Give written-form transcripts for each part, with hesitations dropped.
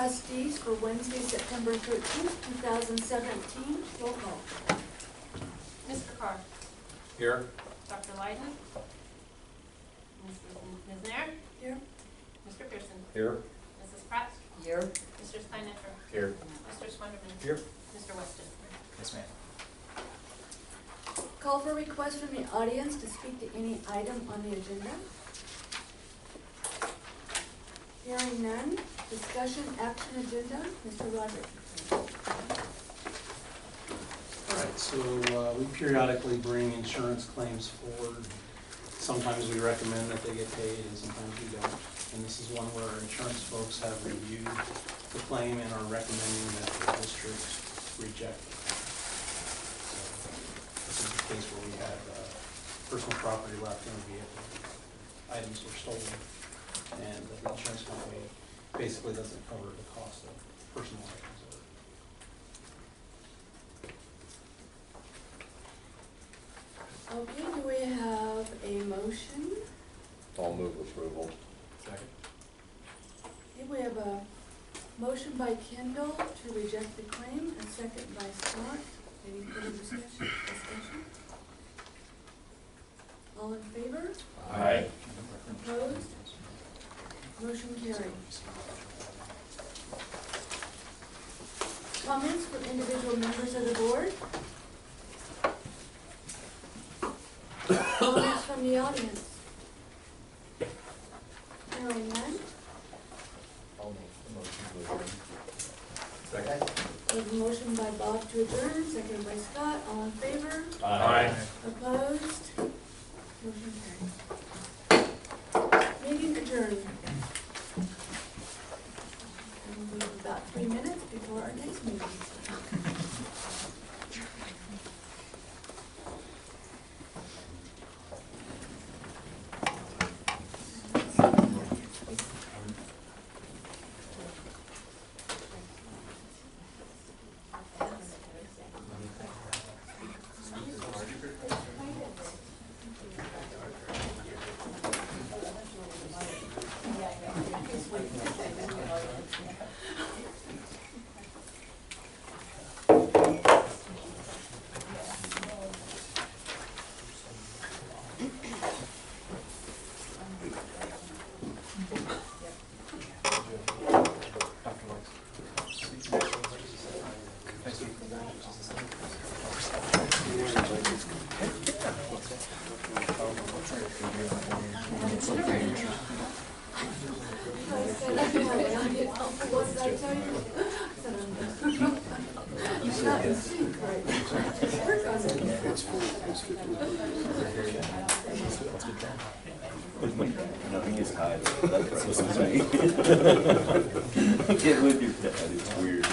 Trustees for Wednesday, September 13th, 2017. Roll call. Mr. Carr. Here. Dr. Lyden. Ms. Nair. Here. Mr. Pearson. Here. Mrs. Pratt. Here. Mr. Steinecker. Here. Mr. Swenderman. Here. Mr. Weston. Yes, ma'am. Call for request from the audience to speak to any item on the agenda. Hearing none. Discussion action agenda. Mr. Roderick. All right, so we periodically bring insurance claims forward. Sometimes we recommend that they get paid and sometimes we don't. And this is one where our insurance folks have reviewed the claim and are recommending that the district reject it. So this is the case where we had personal property left in the vehicle. Items were stolen and the insurance company basically doesn't cover the cost of personal items. Okay, do we have a motion? I'll move approval. Second. Okay, we have a motion by Kendall to reject the claim, a second by Scott. Any further discussion? All in favor? Aye. Opposed? Motion carried. Comments from individual members of the board? Comments from the audience? Hearing none. I'll make the motion to adjourn. Second. We have a motion by Bob to adjourn, second by Scott. All in favor? Aye. Opposed? Motion carried. Meeting adjourned. And we have about 3 minutes before our next meeting. What did I tell you? It's not in sync, right? Work on it. Nothing is high. That's what's me. Get with your dad. It's weird.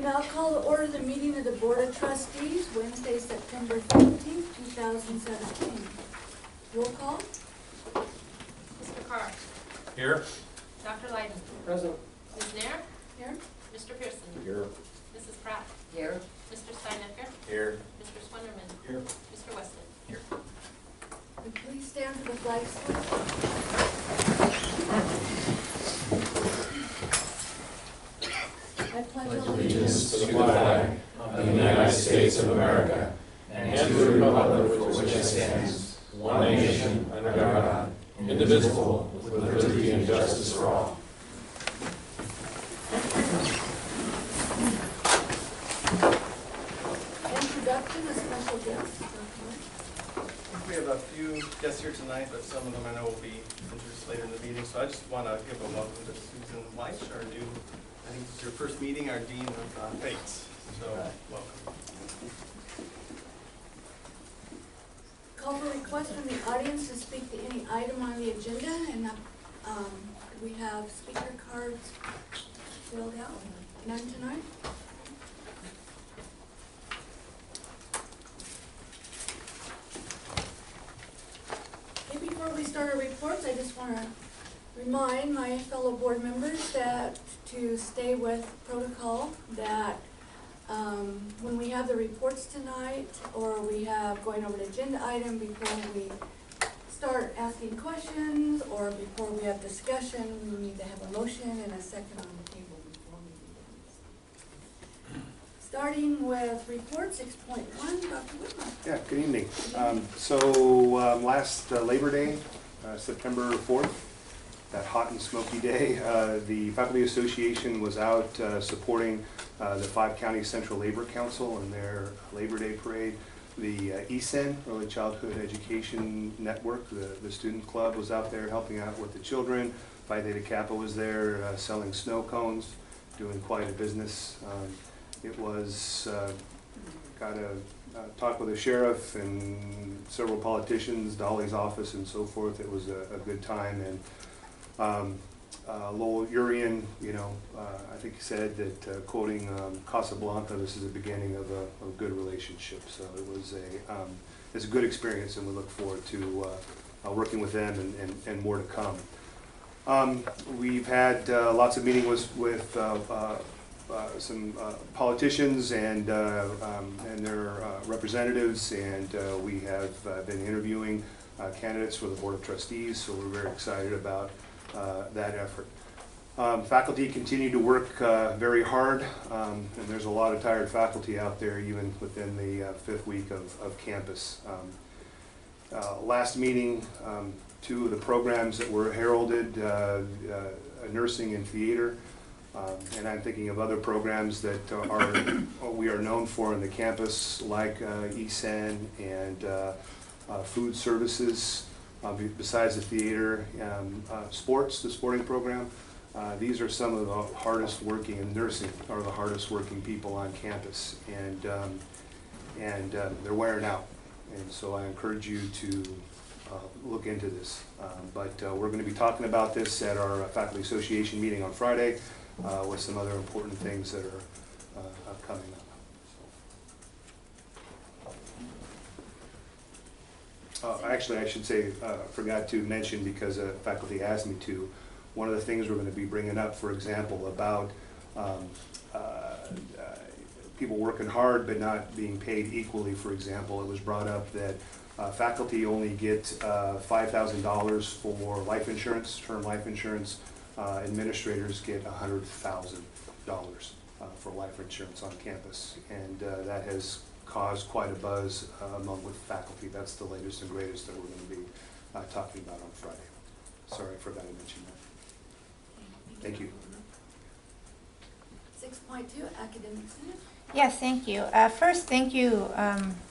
Now call to order the meeting of the Board of Trustees, Wednesday, September 15th, 2017. Roll call. Mr. Carr. Here. Dr. Lyden. Present. Ms. Nair. Here. Mr. Pearson. Here. Mrs. Pratt. Here. Mr. Steinecker. Here. Mr. Swenderman. Here. Mr. Weston. Here. Would you please stand for the flag salute? I pledge allegiance To the flag of the United States of America, and to the republic for which it stands, one nation, under God, indivisible, with liberty and justice for all. Introduction of special guests. We have a few guests here tonight, but some of them I know will be introduced later in the meeting. So I just want to give a welcome to Susan Weiss, our new, I think this is your first meeting, our Dean of Fates. So welcome. Call for request from the audience to speak to any item on the agenda, and we have speaker cards filled out. None tonight? Okay, before we start our reports, I just want to remind my fellow board members that to stay with protocol, that when we have the reports tonight, or we have going over an agenda item before we start asking questions, or before we have discussion, we need to have a motion and a second on the table before we do this. Starting with report 6.1, Dr. Whitmer. Yeah, good evening. Last Labor Day, September 4th, that hot and smoky day, the Faculty Association was out supporting the 5 County Central Labor Council in their Labor Day parade. The ESEN, Early Childhood Education Network, the student club, was out there helping out with the children. Phi Theta Kappa was there selling snow cones, doing quite a business. It was, got a talk with the sheriff and several politicians, Dolly's office and so forth. It was a good time. And Lowell Urian, I think he said that, quoting Casablanca, this is the beginning of a good relationship. So it was it's a good experience, and we look forward to working with them and more to come. We've had lots of meetings with some politicians and their representatives, and we have been interviewing candidates for the Board of Trustees, so we're very excited about that effort. Faculty continue to work very hard, and there's a lot of tired faculty out there even within the 5th week of campus. Last meeting, 2 of the programs that were heralded, nursing and theater, and I'm thinking of other programs that we are known for in the campus, like ESEN and food services. Besides the theater, sports, the sporting program, these are some of the hardest working, and nursing are the hardest working people on campus, and they're wearing out. And so I encourage you to look into this. But we're going to be talking about this at our Faculty Association meeting on Friday with some other important things that are coming up. Actually, I should say, forgot to mention, because faculty asked me to, one of the things we're going to be bringing up, for example, about people working hard but not being paid equally. For example, it was brought up that faculty only get $5,000 for life insurance, term life insurance. Administrators get $100,000 for life insurance on campus, and that has caused quite a buzz among with faculty. That's the latest and greatest that we're going to be talking about on Friday. Sorry, I forgot to mention that. Thank you. 6.2, Academic Senate. Yes, thank you. First, thank you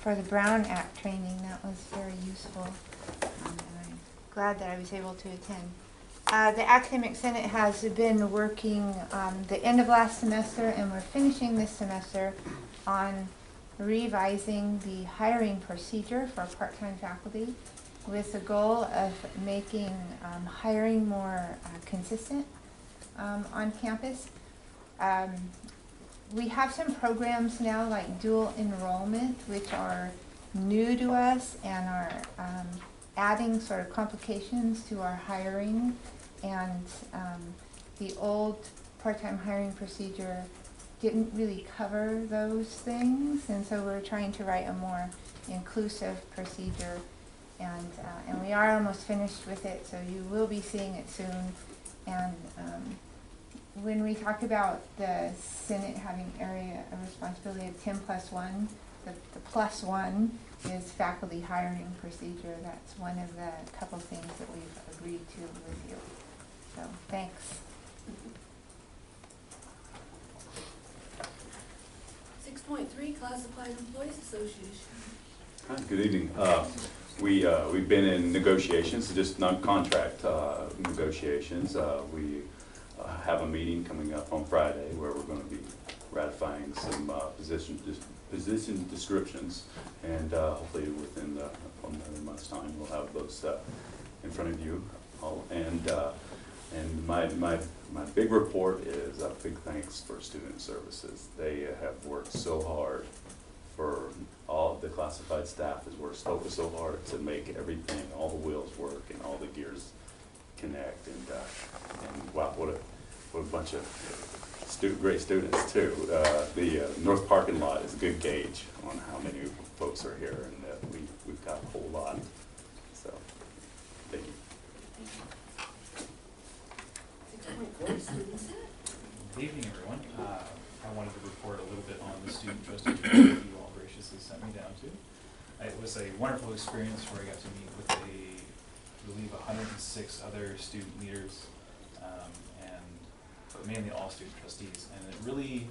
for the Brown Act training. That was very useful, and I'm glad that I was able to attend. The Academic Senate has been working the end of last semester, and we're finishing this semester on revising the hiring procedure for part-time faculty with the goal of making hiring more consistent on campus. We have some programs now like dual enrollment, which are new to us and are adding sort of complications to our hiring, and the old part-time hiring procedure didn't really cover those things, and so we're trying to write a more inclusive procedure, and we are almost finished with it, so you will be seeing it soon. And when we talk about the Senate having area of responsibility of 10+1, the +1 is faculty hiring procedure. That's one of the couple things that we've agreed to with you. So, thanks. 6.3, Classified Employees Association. Hi, good evening. We've been in negotiations, just non-contract negotiations. We have a meeting coming up on Friday where we're going to be ratifying some position descriptions, and hopefully within another month's time we'll have those in front of you all. And my big report is a big thanks for student services. They have worked so hard. For all of the classified staff has worked so hard to make everything, all the wheels work and all the gears connect, and wow, what a bunch of great students too. The north parking lot is a good gauge on how many folks are here, and we've got a whole lot. So, thank you. 6.4, Student Senate. Good evening, everyone. I wanted to report a little bit on the student trustee training that you all graciously sent me down to. It was a wonderful experience where I got to meet with I believe 106 other student leaders, but mainly all student trustees. And it really,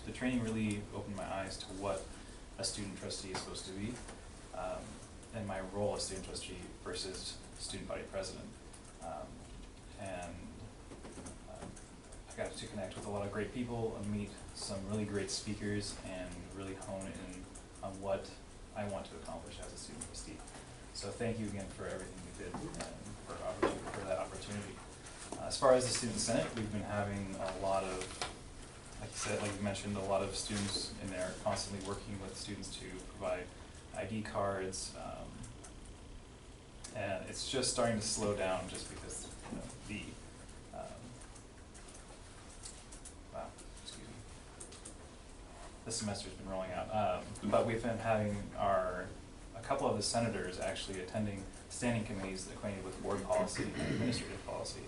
the training really opened my eyes to what a student trustee is supposed to be, and my role as student trustee versus student body president. I got to connect with a lot of great people and meet some really great speakers and really hone in on what I want to accomplish as a student trustee. So thank you again for everything you did and for that opportunity. As far as the Student Senate, we've been having a lot of, like you said, like you mentioned, a lot of students in there constantly working with students to provide ID cards, and it's just starting to slow down just because the semester's been rolling out, but we've been having a couple of the senators actually attending standing committees acquainted with board policy and administrative policy.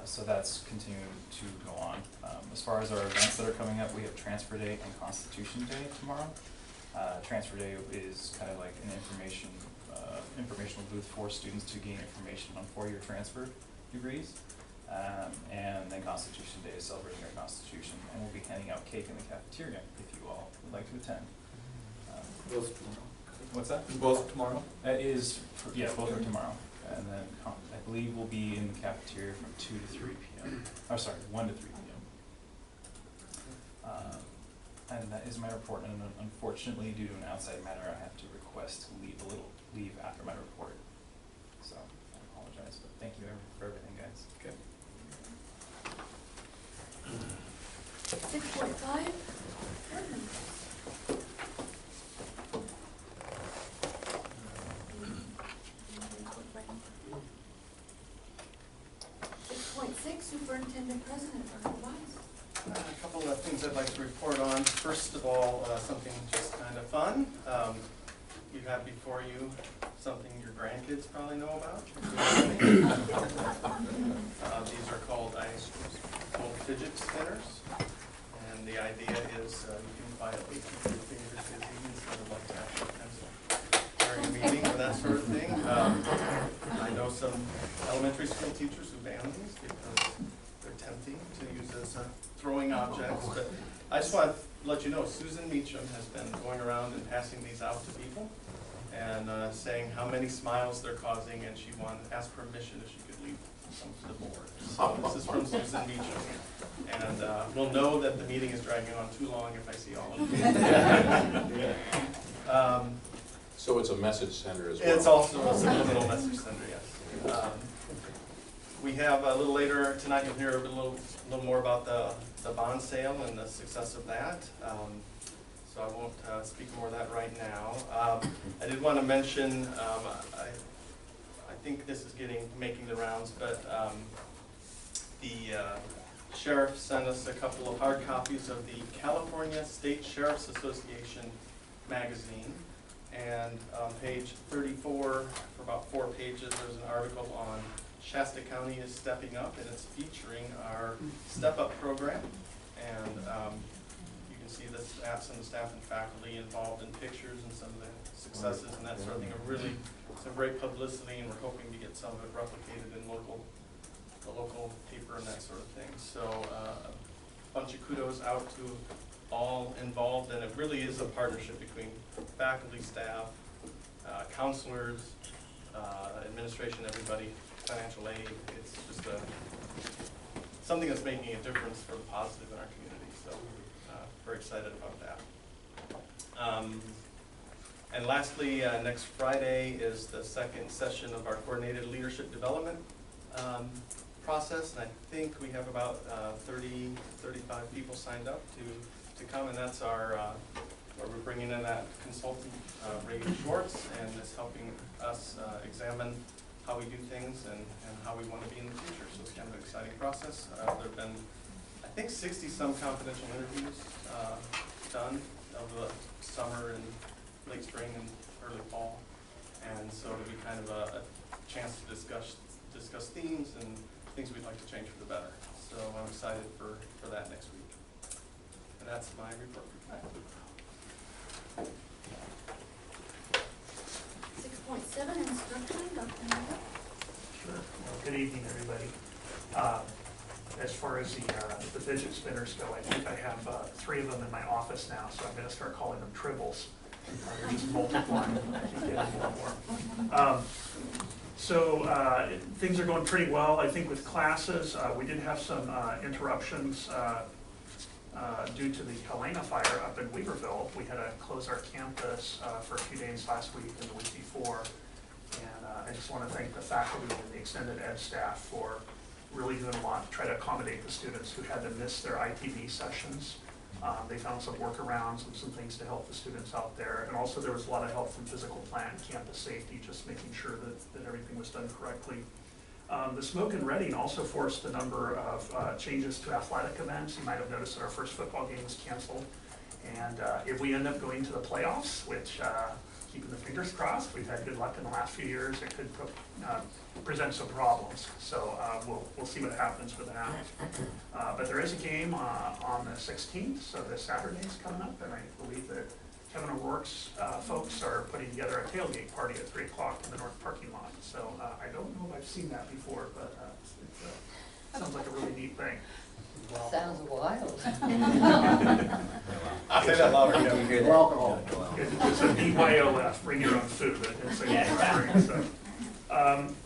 So that's continuing to go on. As far as our events that are coming up, we have Transfer Day and Constitution Day tomorrow. Transfer Day is kind of like an informational booth for students to gain information on four-year transfer degrees. And then Constitution Day is celebrating our Constitution, and we'll be handing out cake in the cafeteria if you all would like to attend. Both tomorrow. What's that? Both tomorrow? Yeah, both are tomorrow. And then I believe we'll be in the cafeteria from 2 to 3 p.m. Oh, sorry, 1 to 3 p.m. And that is my report. And unfortunately, due to an outside matter, I have to request leave after my report. So I apologize, but thank you for everything, guys. Okay. 6.5, Superintendent President Dr. Wise. A couple of things I'd like to report on. First of all, something just kind of fun. You have before you something your grandkids probably know about. These are called fidget spinners. And the idea is you can quietly keep your fingers busy instead of like tapping a pencil during a meeting or that sort of thing. I know some elementary school teachers who ban these because they're tempting to use as throwing objects. But I just want to let you know, Susan Meacham has been going around and passing these out to people and saying how many smiles they're causing, and she asked permission if she could leave some to the board. So this is from Susan Meacham. And we'll know that the meeting is dragging on too long if I see all of you. So it's a message sender as well? It's also a subliminal message sender, yes. We have a little later tonight, you'll hear a little more about the bond sale and the success of that. So I won't speak more of that right now. I did want to mention, I think this is making the rounds, but the sheriff sent us a couple of hard copies of the California State Sheriff's Association magazine. And on page 34, for about 4 pages, there's an article on Shasta County is stepping up, and it's featuring our Step Up program. And you can see the some staff and faculty involved in pictures and some of the successes and that sort of thing. Really some great publicity, and we're hoping to get some of it replicated in the local paper and that sort of thing. So a bunch of kudos out to all involved, and it really is a partnership between faculty, staff, counselors, administration, everybody, financial aid. It's just something that's making a difference for the positive in our community. So very excited about that. And lastly, next Friday is the second session of our coordinated leadership development process, and I think we have about 30, 35 people signed up to come, and that's our where we're bringing in that consultant, Ray Schwartz, and it's helping us examine how we do things and how we want to be in the future. So it's kind of an exciting process. There have been, I think, 60-some confidential interviews done over the summer and late spring and early fall, and so it'll be kind of a chance to discuss themes and things we'd like to change for the better. So I'm excited for that next week. And that's my report for tonight. 6.7, instruction, Dr. Miller. Sure. Well, good evening, everybody. As far as the fidget spinners go, I think I have 3 of them in my office now, so I'm going to start calling them tribbles. They're just multiplying. I keep getting more. So things are going pretty well, I think, with classes. We did have some interruptions due to the Helena fire up in Weaverville. We had to close our campus for a few days last week and the week before. And I just want to thank the faculty and the extended ed staff for really doing a lot to try to accommodate the students who had to miss their IPV sessions. They found some workarounds and some things to help the students out there. And also there was a lot of help from physical plant and campus safety, just making sure that everything was done correctly. The smoke and reading also forced a number of changes to athletic events. You might have noticed that our first football game was canceled. And if we end up going to the playoffs, which keeping the fingers crossed, we've had good luck in the last few years, it could present some problems. So we'll see what happens with that. But there is a game on the 16th, so this Saturday is coming up, and I believe that Kevin O'Rourke's folks are putting together a tailgate party at 3 o'clock in the north parking lot. So I don't know if I've seen that before, but it sounds like a really neat thing. Sounds wild. I'll say that louder. Yeah. No alcohol. It's a BYOF, bring your own food. It's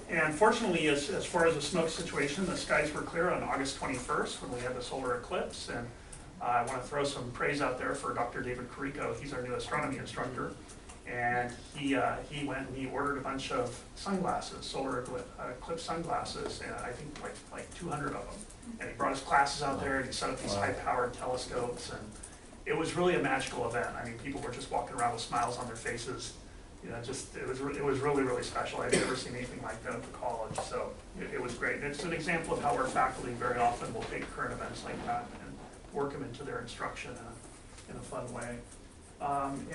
and fortunately, as far as the smoke situation, the skies were clear on August 21st when we had the solar eclipse. And I want to throw some praise out there for Dr. David Carrico. He's our new astronomy instructor. And he went and he ordered a bunch of sunglasses, solar eclipse sunglasses, and I think like 200 of them. And he brought his classes out there and he set up these high-powered telescopes, and it was really a magical event. I mean, people were just walking around with smiles on their faces. You know, it was really, really special. I've never seen anything like that at the college, so it was great. And it's an example of how our faculty very often will take current events like that and work them into their instruction in a fun way.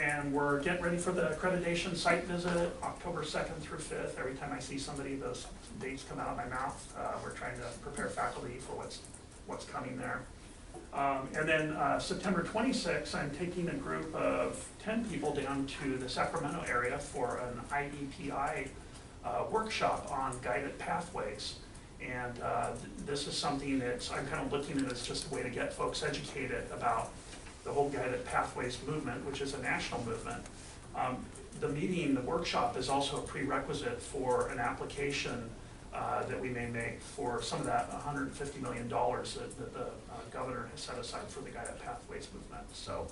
And we're getting ready for the accreditation site visit, October 2nd through 5th. Every time I see somebody, those dates come out of my mouth. We're trying to prepare faculty for what's coming there. And then September 26th, I'm taking a group of 10 people down to the Sacramento area for an IEPI workshop on guided pathways. And this is something that I'm kind of looking at as just a way to get folks educated about the whole guided pathways movement, which is a national movement. The workshop is also a prerequisite for an application that we may make for some of that $150 million that the governor has set aside for the guided pathways movement. So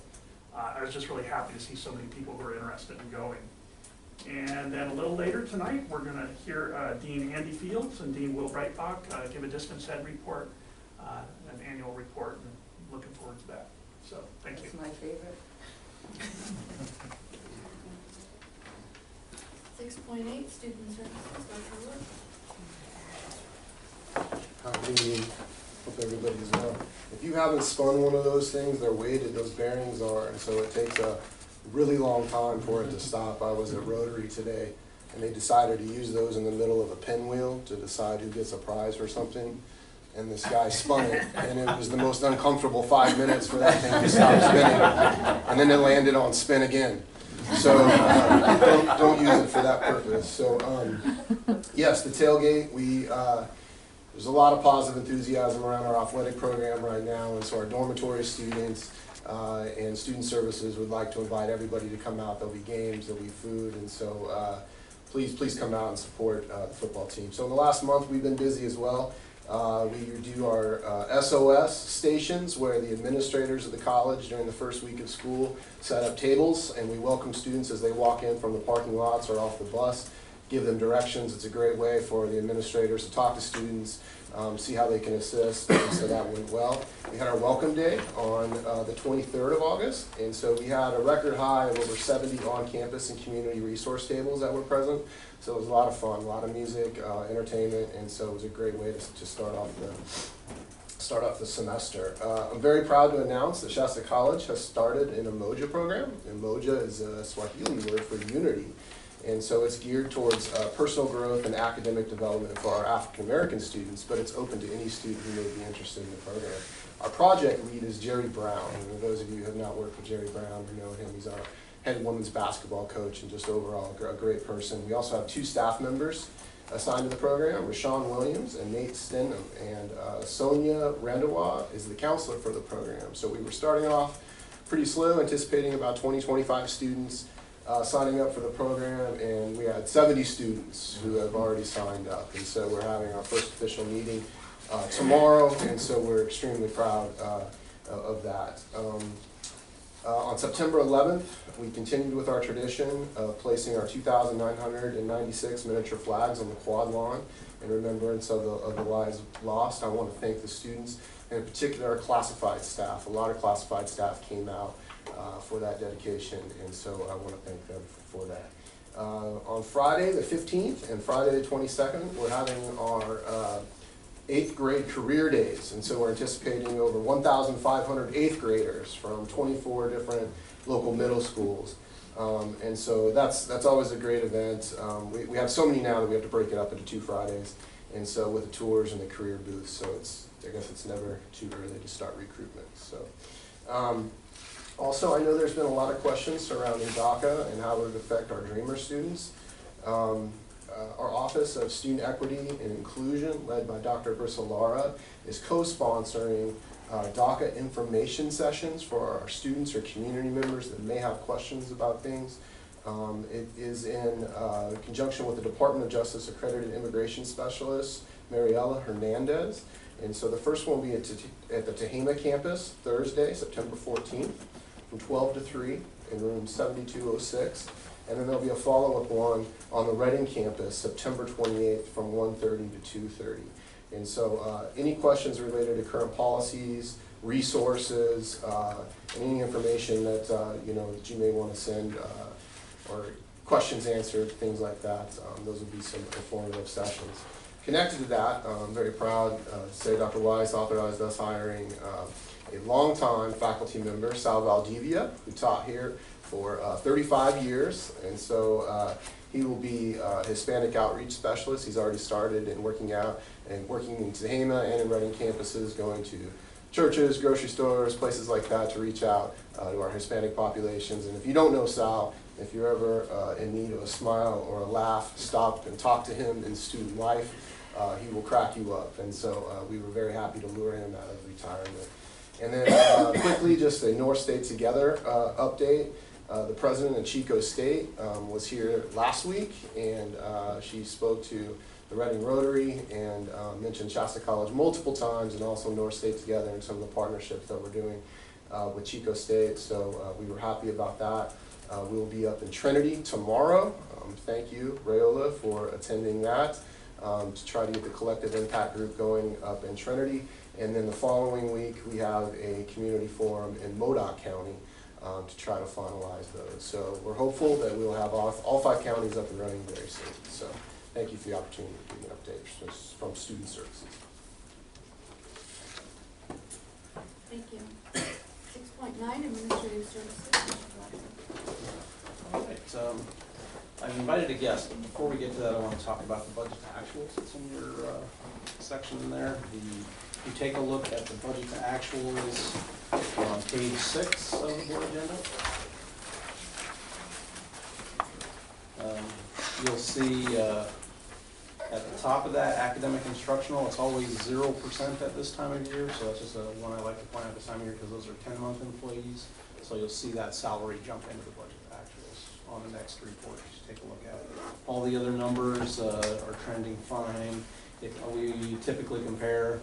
I was just really happy to see so many people who are interested in going. And then a little later tonight, we're going to hear Dean Andy Fields and Dean Will Breitbach give a distance ed report, an annual report, and looking forward to that. So, thank you. That's my favorite. 6.8, student services, Dr. Wood. Good evening. Hope everybody's well. If you haven't spun one of those things, they're weighted, those bearings are, and so it takes a really long time for it to stop. I was at Rotary today, and they decided to use those in the middle of a pinwheel to decide who gets a prize for something. And this guy spun it, and it was the most uncomfortable 5 minutes for that thing to stop spinning. And then it landed on spin again. So don't use it for that purpose. So yes, the tailgate, there's a lot of positive enthusiasm around our athletic program right now, and so our dormitory students and student services would like to invite everybody to come out. There'll be games, there'll be food, and so please come out and support the football team. So in the last month, we've been busy as well. We do our SOS stations where the administrators of the college during the first week of school set up tables, and we welcome students as they walk in from the parking lots or off the bus, give them directions. It's a great way for the administrators to talk to students, see how they can assist, and so that went well. We had our welcome day on the 23rd of August, and so we had a record high of over 70 on-campus and community resource tables that were present. So it was a lot of fun, a lot of music, entertainment, and so it was a great way to start off the semester. I'm very proud to announce that Shasta College has started an Umoja program. Umoja is a Swahili word for unity, and so it's geared towards personal growth and academic development for our African American students, but it's open to any student who may be interested in the program. Our project lead is Jerry Brown, and those of you who have not worked with Jerry Brown, you know him. He's our head women's basketball coach and just overall a great person. We also have 2 staff members assigned to the program, Rashawn Williams and Nate Stenham, and Sonia Randawa is the counselor for the program. So we were starting off pretty slow, anticipating about 20-25 students signing up for the program, and we had 70 students who have already signed up, and so we're having our first official meeting tomorrow, and so we're extremely proud of that. On September 11th, we continued with our tradition of placing our 2,996 miniature flags on the quad lawn in remembrance of the lives lost. I want to thank the students, and in particular our classified staff. A lot of classified staff came out for that dedication, and so I want to thank them for that. On Friday the 15th and Friday the 22nd, we're having our 8th grade career days, and so we're anticipating over 1,500 8th graders from 24 different local middle schools, and so that's always a great event. We have so many now that we have to break it up into 2 Fridays, and so with the tours and the career booths, so I guess it's never too early to start recruitment. So also, I know there's been a lot of questions surrounding DACA and how it would affect our Dreamer students. Our Office of Student Equity and Inclusion, led by Dr. Brissolara, is co-sponsoring DACA information sessions for our students or community members that may have questions about things. It is in conjunction with the Department of Justice Accredited Immigration Specialist, Mariela Hernandez. And so the first one will be at the Tehama campus, Thursday, September 14th, from 12 to 3 in room 7206. And then there'll be a follow-up one on the Reading campus, September 28th from 1:30 to 2:30. And so any questions related to current policies, resources, and any information that that you may want to send or questions answered, things like that, those will be some informative sessions. Connected to that, I'm very proud to say Dr. Weiss authorized us hiring a longtime faculty member, Sal Valdivia, who taught here for 35 years, and so he will be a Hispanic outreach specialist. He's already started and working in Tehama and in Reading campuses, going to churches, grocery stores, places like that to reach out to our Hispanic populations. And if you don't know Sal, if you're ever in need of a smile or a laugh, stop and talk to him in student life. He will crack you up, and so we were very happy to lure him out of retirement. And then quickly, just a North State Together update. The president of Chico State was here last week, and she spoke to the Reading Rotary and mentioned Shasta College multiple times, and also North State Together and some of the partnerships that we're doing with Chico State. So we were happy about that. We will be up in Trinity tomorrow. Thank you, Rayola, for attending that to try to get the collective impact group going up in Trinity. And then the following week, we have a community forum in Modoc County to try to finalize those. So we're hopeful that we'll have all 5 counties up and running very soon. So thank you for the opportunity to give an update from Student Services. Thank you. 6.9, Administrative Services. All right. I've invited a guest, but before we get to that, I want to talk about the budget to actuals that's in your section in there. You take a look at the budget to actuals on page 6 of the board agenda. You'll see at the top of that, academic instructional, it's always 0% at this time of year, so that's just one I like to point out this time of year because those are 10-month employees. So you'll see that salary jump into the budget actuals on the next report. Just take a look at it. All the other numbers are trending fine. If we typically compare,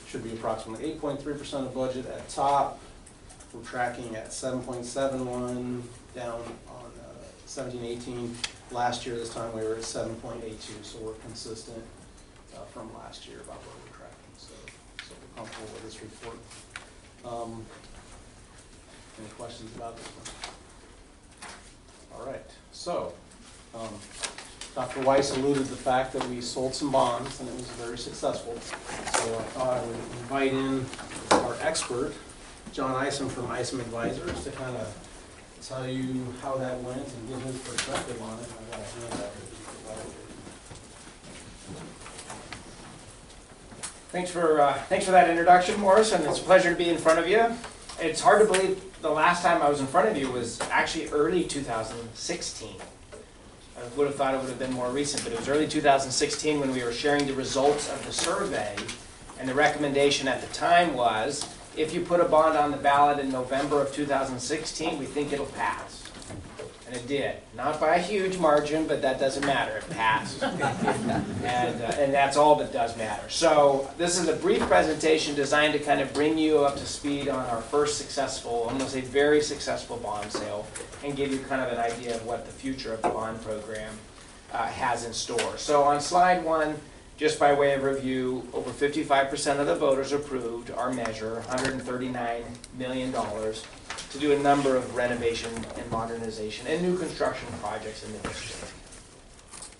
should be approximately 8.3% of budget at top. We're tracking at 7.71 down on 17-18. Last year, this time, we were at 7.82, so we're consistent from last year about where we're tracking. So we're comfortable with this report. Any questions about this one? All right. So Dr. Weiss alluded to the fact that we sold some bonds, and it was very successful. So I thought I would invite in our expert, John Isom from Isom Advisors, to kind of tell you how that went and give his perspective on it. I got a hand out here. Thanks for that introduction, Morris, and it's a pleasure to be in front of you. It's hard to believe the last time I was in front of you was actually early 2016. I would have thought it would have been more recent, but it was early 2016 when we were sharing the results of the survey, and the recommendation at the time was, if you put a bond on the ballot in November of 2016, we think it'll pass. And it did. Not by a huge margin, but that doesn't matter. It passed. And that's all that does matter. So this is a brief presentation designed to kind of bring you up to speed on our first successful, I'm going to say very successful bond sale, and give you kind of an idea of what the future of the bond program has in store. So on slide 1, just by way of review, over 55% of the voters approved our measure, $139 million, to do a number of renovation and modernization and new construction projects in the district.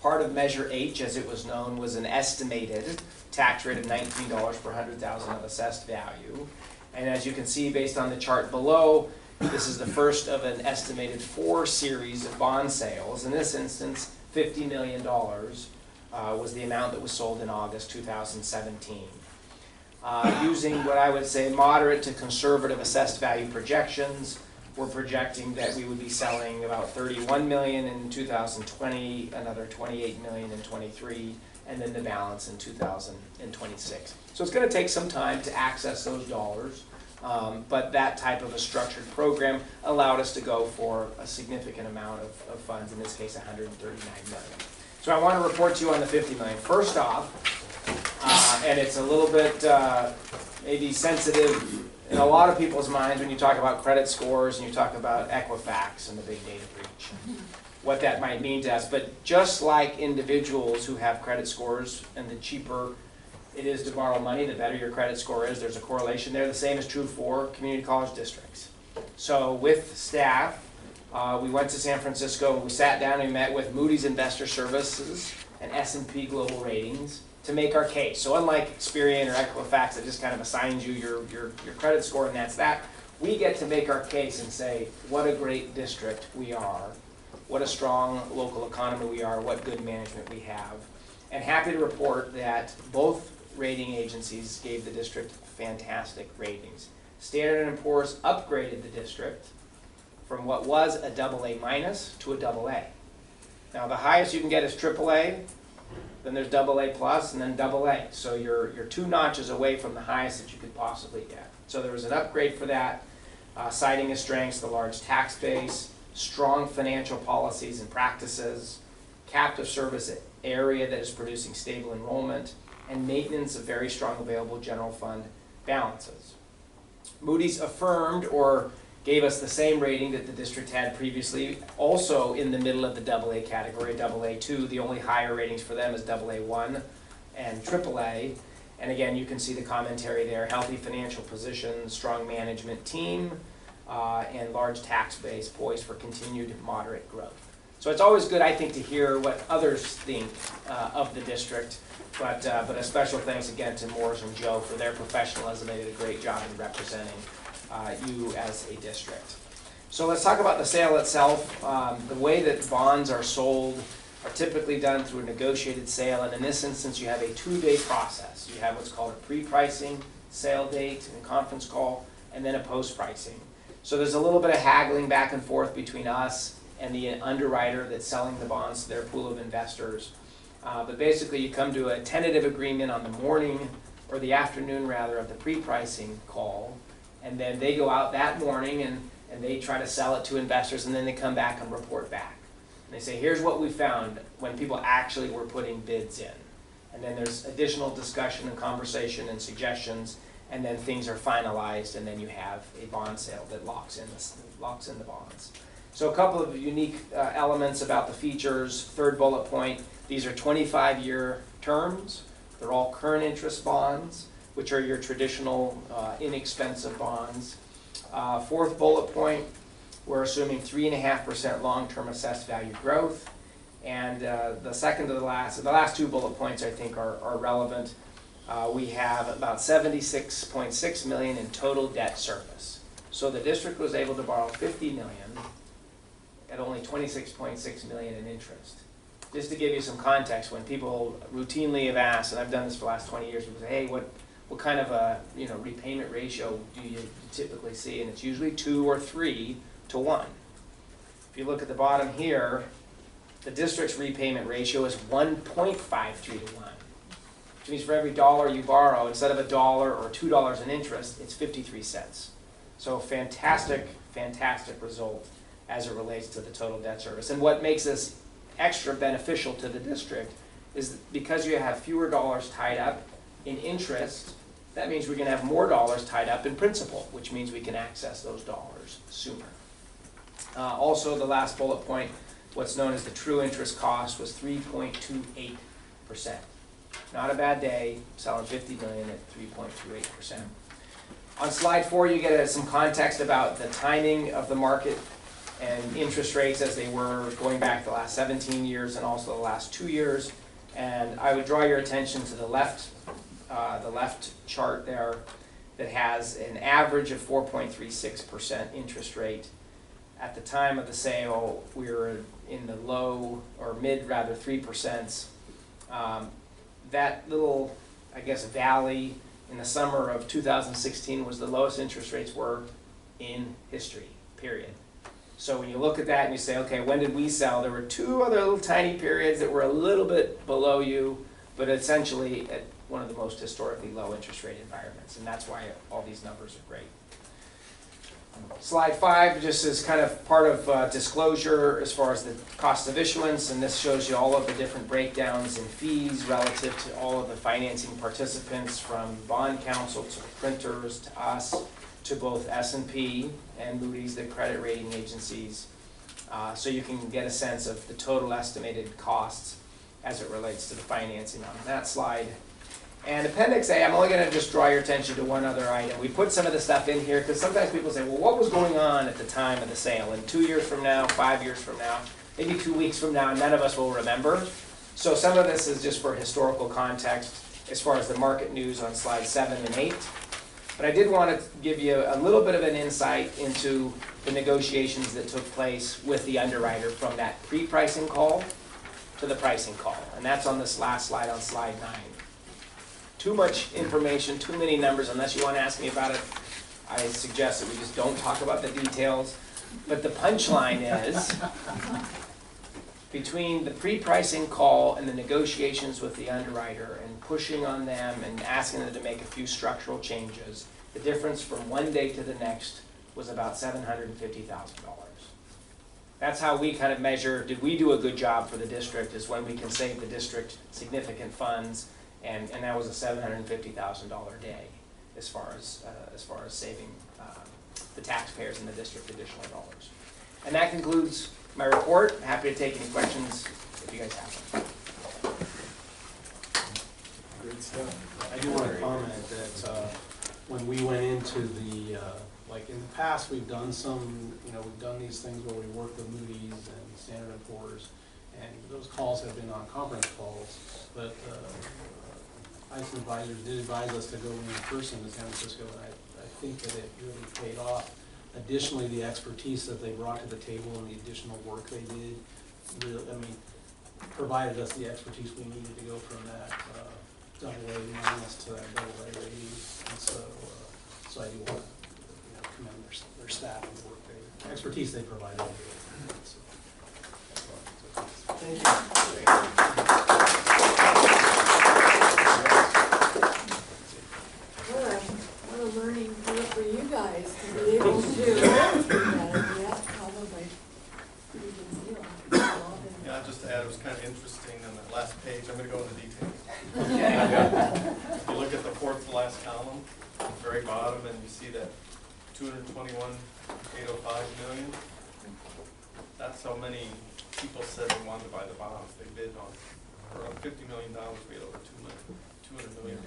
Part of Measure H, as it was known, was an estimated tax rate of $19 per 100,000 of assessed value. And as you can see based on the chart below, this is the first of an estimated 4 series of bond sales. In this instance, $50 million was the amount that was sold in August 2017. Using what I would say moderate to conservative assessed value projections, we're projecting that we would be selling about $31 million in 2020, another $28 million in 23, and then the balance in 2026. So it's going to take some time to access those dollars, but that type of a structured program allowed us to go for a significant amount of funds, in this case $139 million. So I want to report to you on the $50 million. First off, and it's a little bit maybe sensitive in a lot of people's minds when you talk about credit scores and you talk about Equifax and the big data breach, what that might mean to us. But just like individuals who have credit scores, and the cheaper it is to borrow money, the better your credit score is, there's a correlation there. The same is true for community college districts. So with staff, we went to San Francisco and we sat down and we met with Moody's Investor Services and S&P Global Ratings to make our case. So unlike Experian or Equifax that just kind of assigns you your credit score and that's that, we get to make our case and say what a great district we are, what a strong local economy we are, what good management we have. And happy to report that both rating agencies gave the district fantastic ratings. Standard & Poor's upgraded the district from what was a AA- to a AA. Now the highest you can get is AAA, then there's AA+, and then AA. So you're 2 notches away from the highest that you could possibly get. So there was an upgrade for that, citing as strengths the large tax base, strong financial policies and practices, captive service area that is producing stable enrollment, and maintenance of very strong available general fund balances. Moody's affirmed or gave us the same rating that the district had previously, also in the middle of the AA category, AA2. The only higher ratings for them is AA1 and AAA. And again, you can see the commentary there, healthy financial position, strong management team, and large tax base poised for continued moderate growth. So it's always good, I think, to hear what others think of the district, but a special thanks again to Morris and Joe for their professionalism. They did a great job in representing you as a district. So let's talk about the sale itself. The way that bonds are sold are typically done through a negotiated sale, and in this instance you have a 2-day process. You have what's called a pre-pricing, sale date, and conference call, and then a post-pricing. So there's a little bit of haggling back and forth between us and the underwriter that's selling the bonds to their pool of investors. But basically you come to a tentative agreement on the morning, or the afternoon rather, of the pre-pricing call, and then they go out that morning and they try to sell it to investors, and then they come back and report back. And they say, here's what we found when people actually were putting bids in. And then there's additional discussion and conversation and suggestions, and then things are finalized, and then you have a bond sale that locks in the bonds. So a couple of unique elements about the features. Third bullet point, these are 25-year terms. They're all current interest bonds, which are your traditional inexpensive bonds. Fourth bullet point, we're assuming 3.5% long-term assessed value growth. And the second to the last 2 bullet points I think are relevant. We have about $76.6 million in total debt service. So the district was able to borrow $50 million at only $26.6 million in interest. Just to give you some context, when people routinely have asked, and I've done this for the last 20 years, people say, hey, what kind of a repayment ratio do you typically see? And it's usually 2 or 3 to 1. If you look at the bottom here, the district's repayment ratio is 1.53 to 1. Which means for every dollar you borrow, instead of $1 or $2 in interest, it's 53 cents. So fantastic, fantastic result as it relates to the total debt service. And what makes this extra beneficial to the district is because you have fewer dollars tied up in interest, that means we're going to have more dollars tied up in principal, which means we can access those dollars sooner. Also, the last bullet point, what's known as the true interest cost was 3.28%. Not a bad day, selling $50 million at 3.28%. On slide 4, you get some context about the timing of the market and interest rates as they were going back the last 17 years and also the last 2 years. And I would draw your attention to the left chart there that has an average of 4.36% interest rate. At the time of the sale, we were in the low or mid rather 3%. That little, I guess, valley in the summer of 2016 was the lowest interest rates were in history, period. So when you look at that and you say, okay, when did we sell? There were 2 other little tiny periods that were a little bit below you, but essentially at one of the most historically low interest rate environments, and that's why all these numbers are great. Slide 5 just is kind of part of disclosure as far as the cost of issuance, and this shows you all of the different breakdowns and fees relative to all of the financing participants, from bond counsel to printers to us to both S&P and Moody's, the credit rating agencies, so you can get a sense of the total estimated costs as it relates to the financing on that slide. And Appendix A, I'm only going to just draw your attention to one other item. We put some of the stuff in here because sometimes people say, well, what was going on at the time of the sale? And 2 years from now, 5 years from now, maybe 2 weeks from now, none of us will remember. So some of this is just for historical context as far as the market news on slides 7 and 8. But I did want to give you a little bit of an insight into the negotiations that took place with the underwriter from that pre-pricing call to the pricing call. And that's on this last slide on slide 9. Too much information, too many numbers. Unless you want to ask me about it, I suggest that we just don't talk about the details. But the punchline is, between the pre-pricing call and the negotiations with the underwriter and pushing on them and asking them to make a few structural changes, the difference from one day to the next was about $750,000. That's how we kind of measure, did we do a good job for the district, is when we can save the district significant funds. And that was a $750,000 day as far as saving the taxpayers in the district additional dollars. And that concludes my report. Happy to take any questions if you guys have them. Great stuff. I do want to comment that when we went into the, like in the past, we've done some, we've done these things where we work with Moody's and Standard & Poor's, and those calls have been on conference calls, but ICE advisors did advise us to go in person to San Francisco, and I think that it really paid off additionally, the expertise that they brought to the table and the additional work they did, really, I mean, provided us the expertise we needed to go from that double A minus to that double A rating. And so, so I do want to commend their staff and the work they, expertise they provided. So. Thank you. What a learning curve for you guys to be able to do that. Yeah, probably pretty good deal. Yeah, just to add, it was kind of interesting on that last page. I'm going to go into details. If you look at the fourth to last column, very bottom, and you see that 221,805 million. That's how many people said they wanted to buy the bonds. They bid on for $50 million. We had over 200 million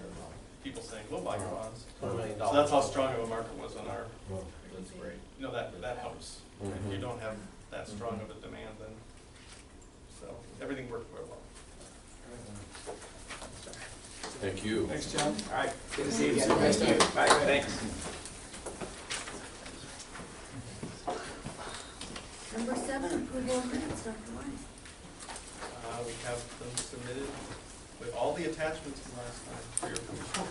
people saying, we'll buy your bonds. So that's how strong of a market was on our. That's great. You know, that helps. If you don't have that strong of a demand, then so everything worked very well. Thank you. Thanks, John. All right, good to see you again. Nice to meet you. Bye, thanks. Number 7, approval of minutes, Dr. Wise. We have them submitted with all the attachments from last time for your approval.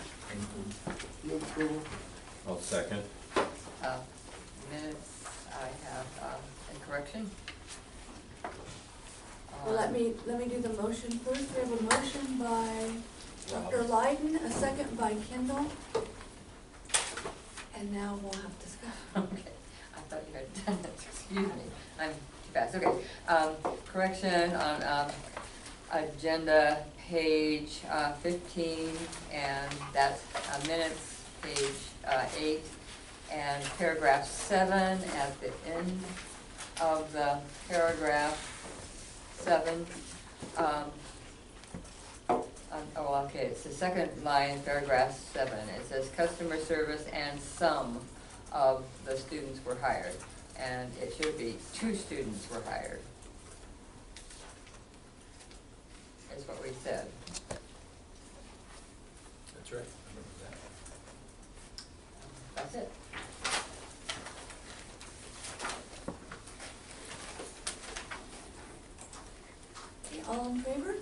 Your approval. I'll second. Minutes, I have a correction. Well, let me do the motion first. We have a motion by Dr. Lyden, a second by Kendall. And now we'll have discussion. Okay, I thought you had done it, excuse me, I'm too fast, okay. Correction on agenda page 15, and that's minutes, page 8, and paragraph 7 at the end of the paragraph 7. Oh, okay, it's the second line, paragraph 7. It says customer service and some of the students were hired. And it should be 2 students were hired. Is what we said. That's right, I remember that. That's it. Okay, all in favor?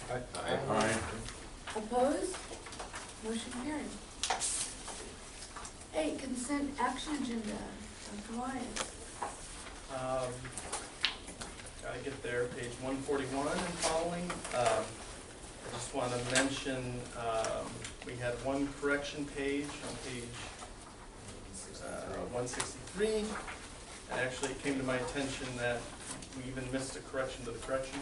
Aye. Opposed? Motion carried. 8, consent action agenda. Dr. Wise. Gotta get there, page 141 and following. I just want to mention, we had one correction page on page 163. And actually it came to my attention that we even missed a correction to the correction.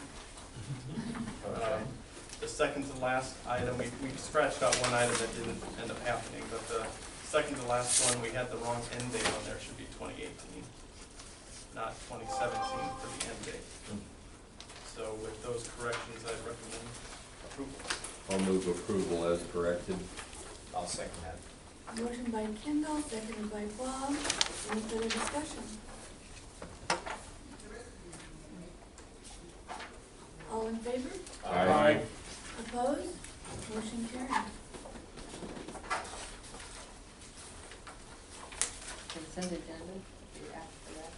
The second to last item, we scratched out one item that didn't end up happening, but the second to last one, we had the wrong end date on there. It should be 2018, not 2017 for the end date. So with those corrections, I'd recommend approval. I'll move approval as corrected. I'll second that. Motion by Kendall, seconded by Bob. Any further discussion? All in favor? Aye. Opposed? Motion carried. Consent agenda, you asked for that?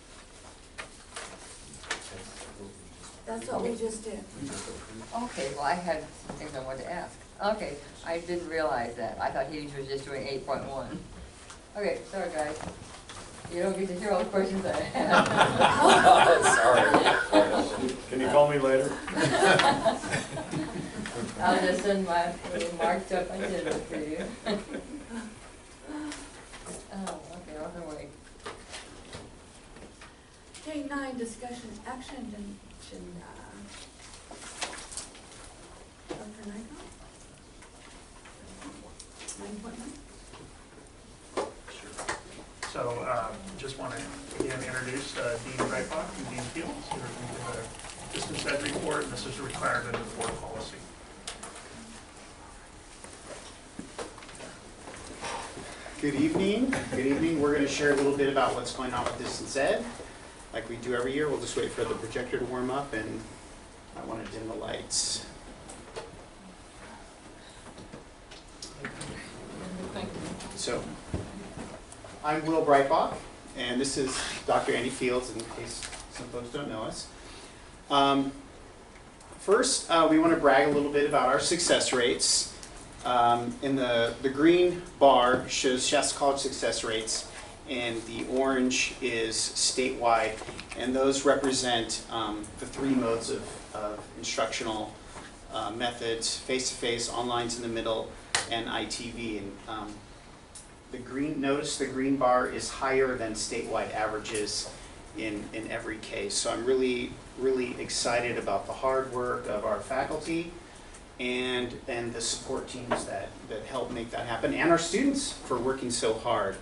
That's what we just did. Okay, well, I had some things I wanted to ask. Okay, I didn't realize that. I thought he was just doing 8.1. Okay, sorry guys. You don't get to hear all the questions I have. Sorry. Can you call me later? I'll just send my little marked up agenda for you. Oh, okay, I'll go away. Okay, 9, discussion action agenda. Dr. Nygaard? 9.1? So, just want to again introduce Dean Breitbach and Dean Fields, who are going to give a distance ed report, and this is required under the board policy. Good evening. Good evening. We're going to share a little bit about what's going on with distance ed. Like we do every year, we'll just wait for the projector to warm up, and I want to dim the lights. So, I'm Will Breitbach, and this is Dr. Andy Fields, in case some folks don't know us. First, we want to brag a little bit about our success rates. In the green bar shows Shasta College success rates, and the orange is statewide, and those represent the three modes of instructional methods: face-to-face, online's in the middle, and ITV. And notice the green bar is higher than statewide averages in every case. So I'm really excited about the hard work of our faculty and the support teams that help make that happen, and our students for working so hard.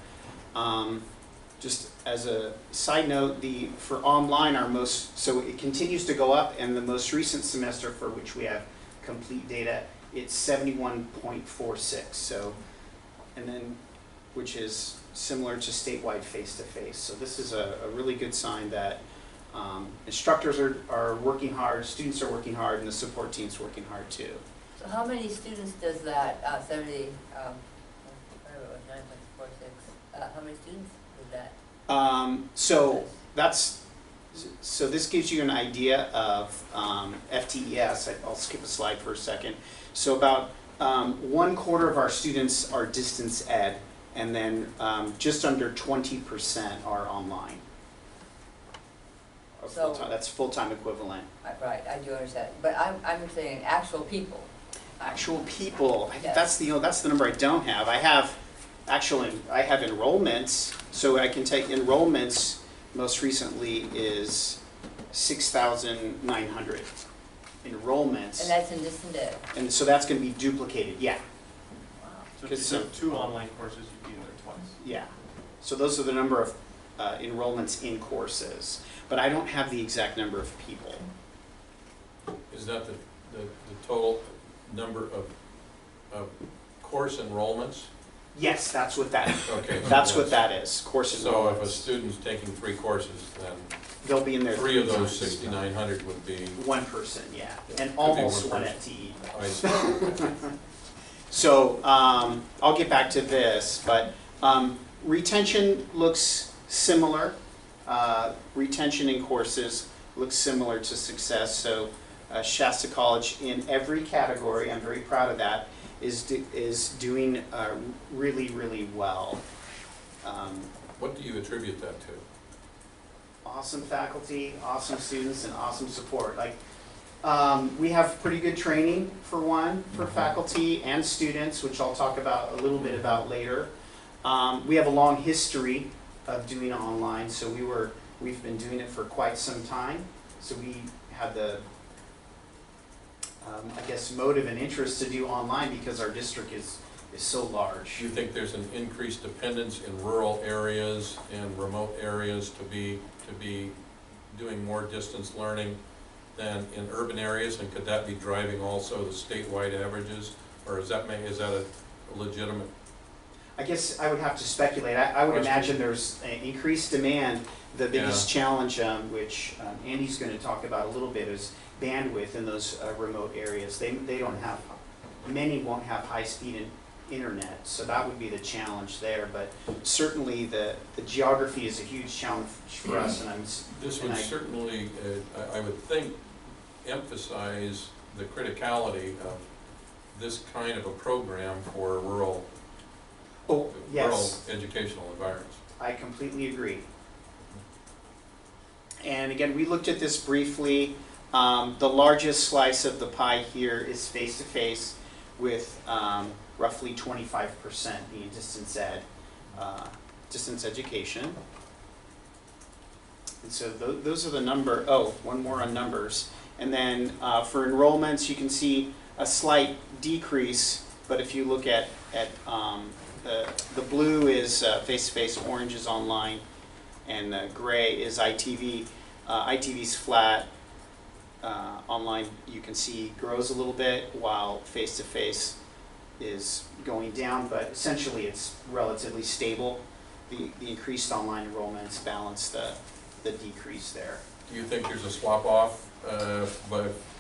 Just as a side note, for online, so it continues to go up, and the most recent semester for which we have complete data, it's 71.46. So, and then, which is similar to statewide face-to-face. So this is a really good sign that instructors are working hard, students are working hard, and the support team's working hard too. So how many students does that 9.46, how many students is that? So this gives you an idea of FTES. I'll skip a slide for a second. So about 1/4 of our students are distance ed, and then just under 20% are online. So that's full-time equivalent. Right, I do understand. But I'm saying actual people. Actual people. Yes. That's the number I don't have. I have enrollments. So I can take enrollments. Most recently is 6,900 enrollments. And that's in distance ed. And so that's going to be duplicated. Yeah. Wow. So if you took 2 online courses, you'd be in there twice. Yeah. So those are the number of enrollments in courses. But I don't have the exact number of people. Is that the total number of course enrollments? Yes, that's what that is. Okay. That's what that is, course So enrollments. if a student's taking 3 courses, then They'll be in there 3 of those times. 6,900 would be. One person, yeah. And Could be almost one one person. FTE. I see. So I'll get back to this, but retention looks similar. Retention in courses looks similar to success. So Shasta College in every category, I'm very proud of that, is doing really well. What do you attribute that to? Awesome faculty, awesome students, and awesome support. Like, we have pretty good training for one, for faculty and students, which I'll talk about a little bit about later. We have a long history of doing online, so we've been doing it for quite some time. So we had the, I guess, motive and interest to do online because our district is so large. Do you think there's an increased dependence in rural areas and remote areas to be doing more distance learning than in urban areas, and could that be driving also the statewide averages, or is that a legitimate? I guess I would have to speculate. I would imagine there's an increased demand. The biggest challenge, which Andy's going to talk about a little bit, is bandwidth in those remote areas. They don't have, many won't have high-speed internet, so that would be the challenge there. But certainly the geography is a huge challenge for us, and This would certainly, I would think, emphasize the criticality of this kind of a program for rural educational environments. I completely agree. And again, we looked at this briefly. The largest slice of the pie here is face-to-face, with roughly 25% being distance education. And so those are the one more on numbers. And then for enrollments, you can see a slight decrease, but if you look at the blue is face-to-face, orange is online, and gray is ITV. ITV's flat. Online, you can see, grows a little bit, while face-to-face is going down, but essentially it's relatively stable. The increased online enrollments balance the decrease there. Do you think there's a swap-off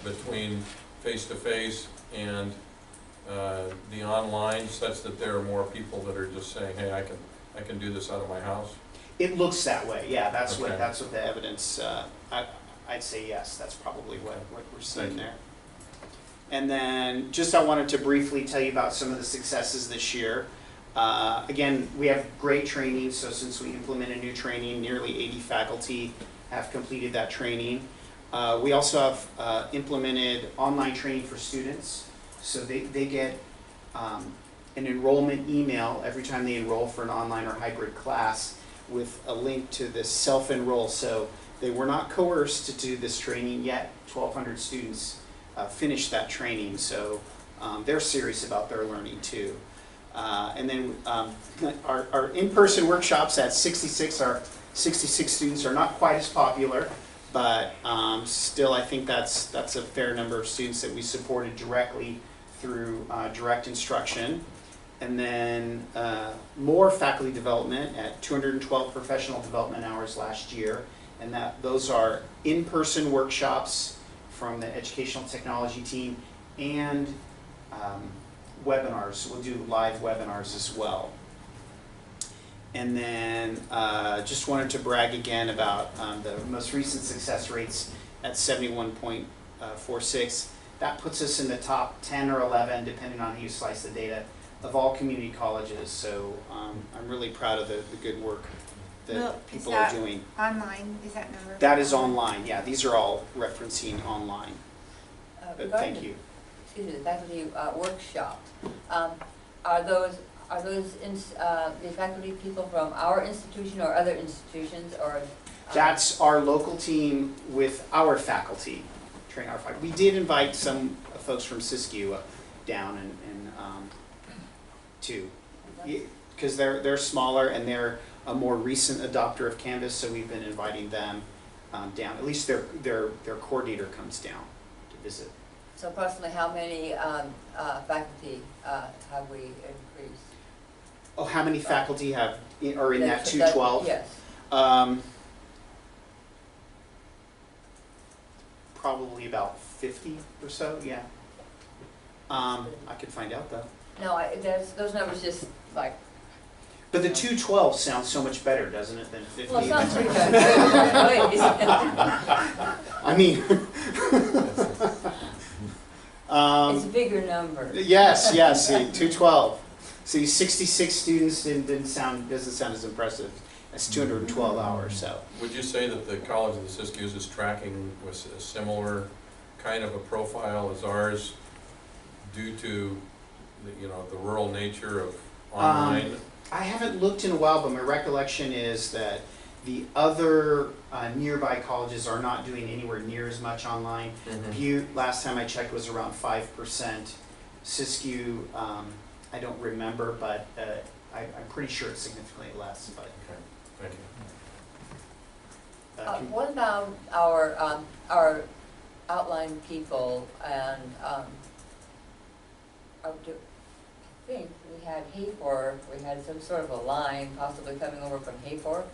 between face-to-face and the online, such that there are more people that are just saying, hey, I can do this out of my house? It looks that way, yeah, that's Okay. what the evidence, I'd say yes, that's probably what we're seeing Thank you. there. And then, just I wanted to briefly tell you about some of the successes this year. Again, we have great training, so since we implemented new training, nearly 80 faculty have completed that training. We also have implemented online training for students, so they get an enrollment email every time they enroll for an online or hybrid class with a link to this self-enroll. So they were not coerced to do this training yet. 1,200 students finished that training, so they're serious about their learning too. And then our in-person workshops at 66, our 66 students are not quite as popular, but still I think that's a fair number of students that we supported directly through direct instruction. And then more faculty development at 212 professional development hours last year. And those are in-person workshops from the educational technology team and webinars. We'll do live webinars as well. And then just wanted to brag again about the most recent success rates at 71.46. That puts us in the top 10 or 11, depending on how you slice the data, of all community colleges. So I'm really proud of the good work that people are doing. Online, is that number? That is online, yeah. These are all referencing online. But thank you. Excuse me, the faculty workshop. Are those the faculty people from our institution or other institutions, or? That's our local team with our faculty, training our faculty. We did invite some folks from Siskiyou down and too, because they're smaller and they're a more recent adopter of Canvas, so we've been inviting them down. At least their coordinator comes down to visit. So approximately how many faculty have we increased? Oh, how many faculty are in that 212? Yes. Probably about 50 or so, yeah. I could find out though. No, those numbers just like. But the 212 sounds so much better, doesn't it, than 50? Well, it sounds pretty good. I mean. It's a bigger number. Yes, see, 212. See, 66 students doesn't sound as impressive. That's 212 hours, so. Would you say that the College of the Siskiyous is tracking with a similar kind of a profile as ours due to the rural nature of online? I haven't looked in a while, but my recollection is that the other nearby colleges are not doing anywhere near as much online. Butte, last time I checked, was around 5%. Siskiyou, I don't remember, but I'm pretty sure it's significantly less. But okay, thank you. What about our outline people and I think we had Hayfor, we had some sort of a line possibly coming over from Hayfor.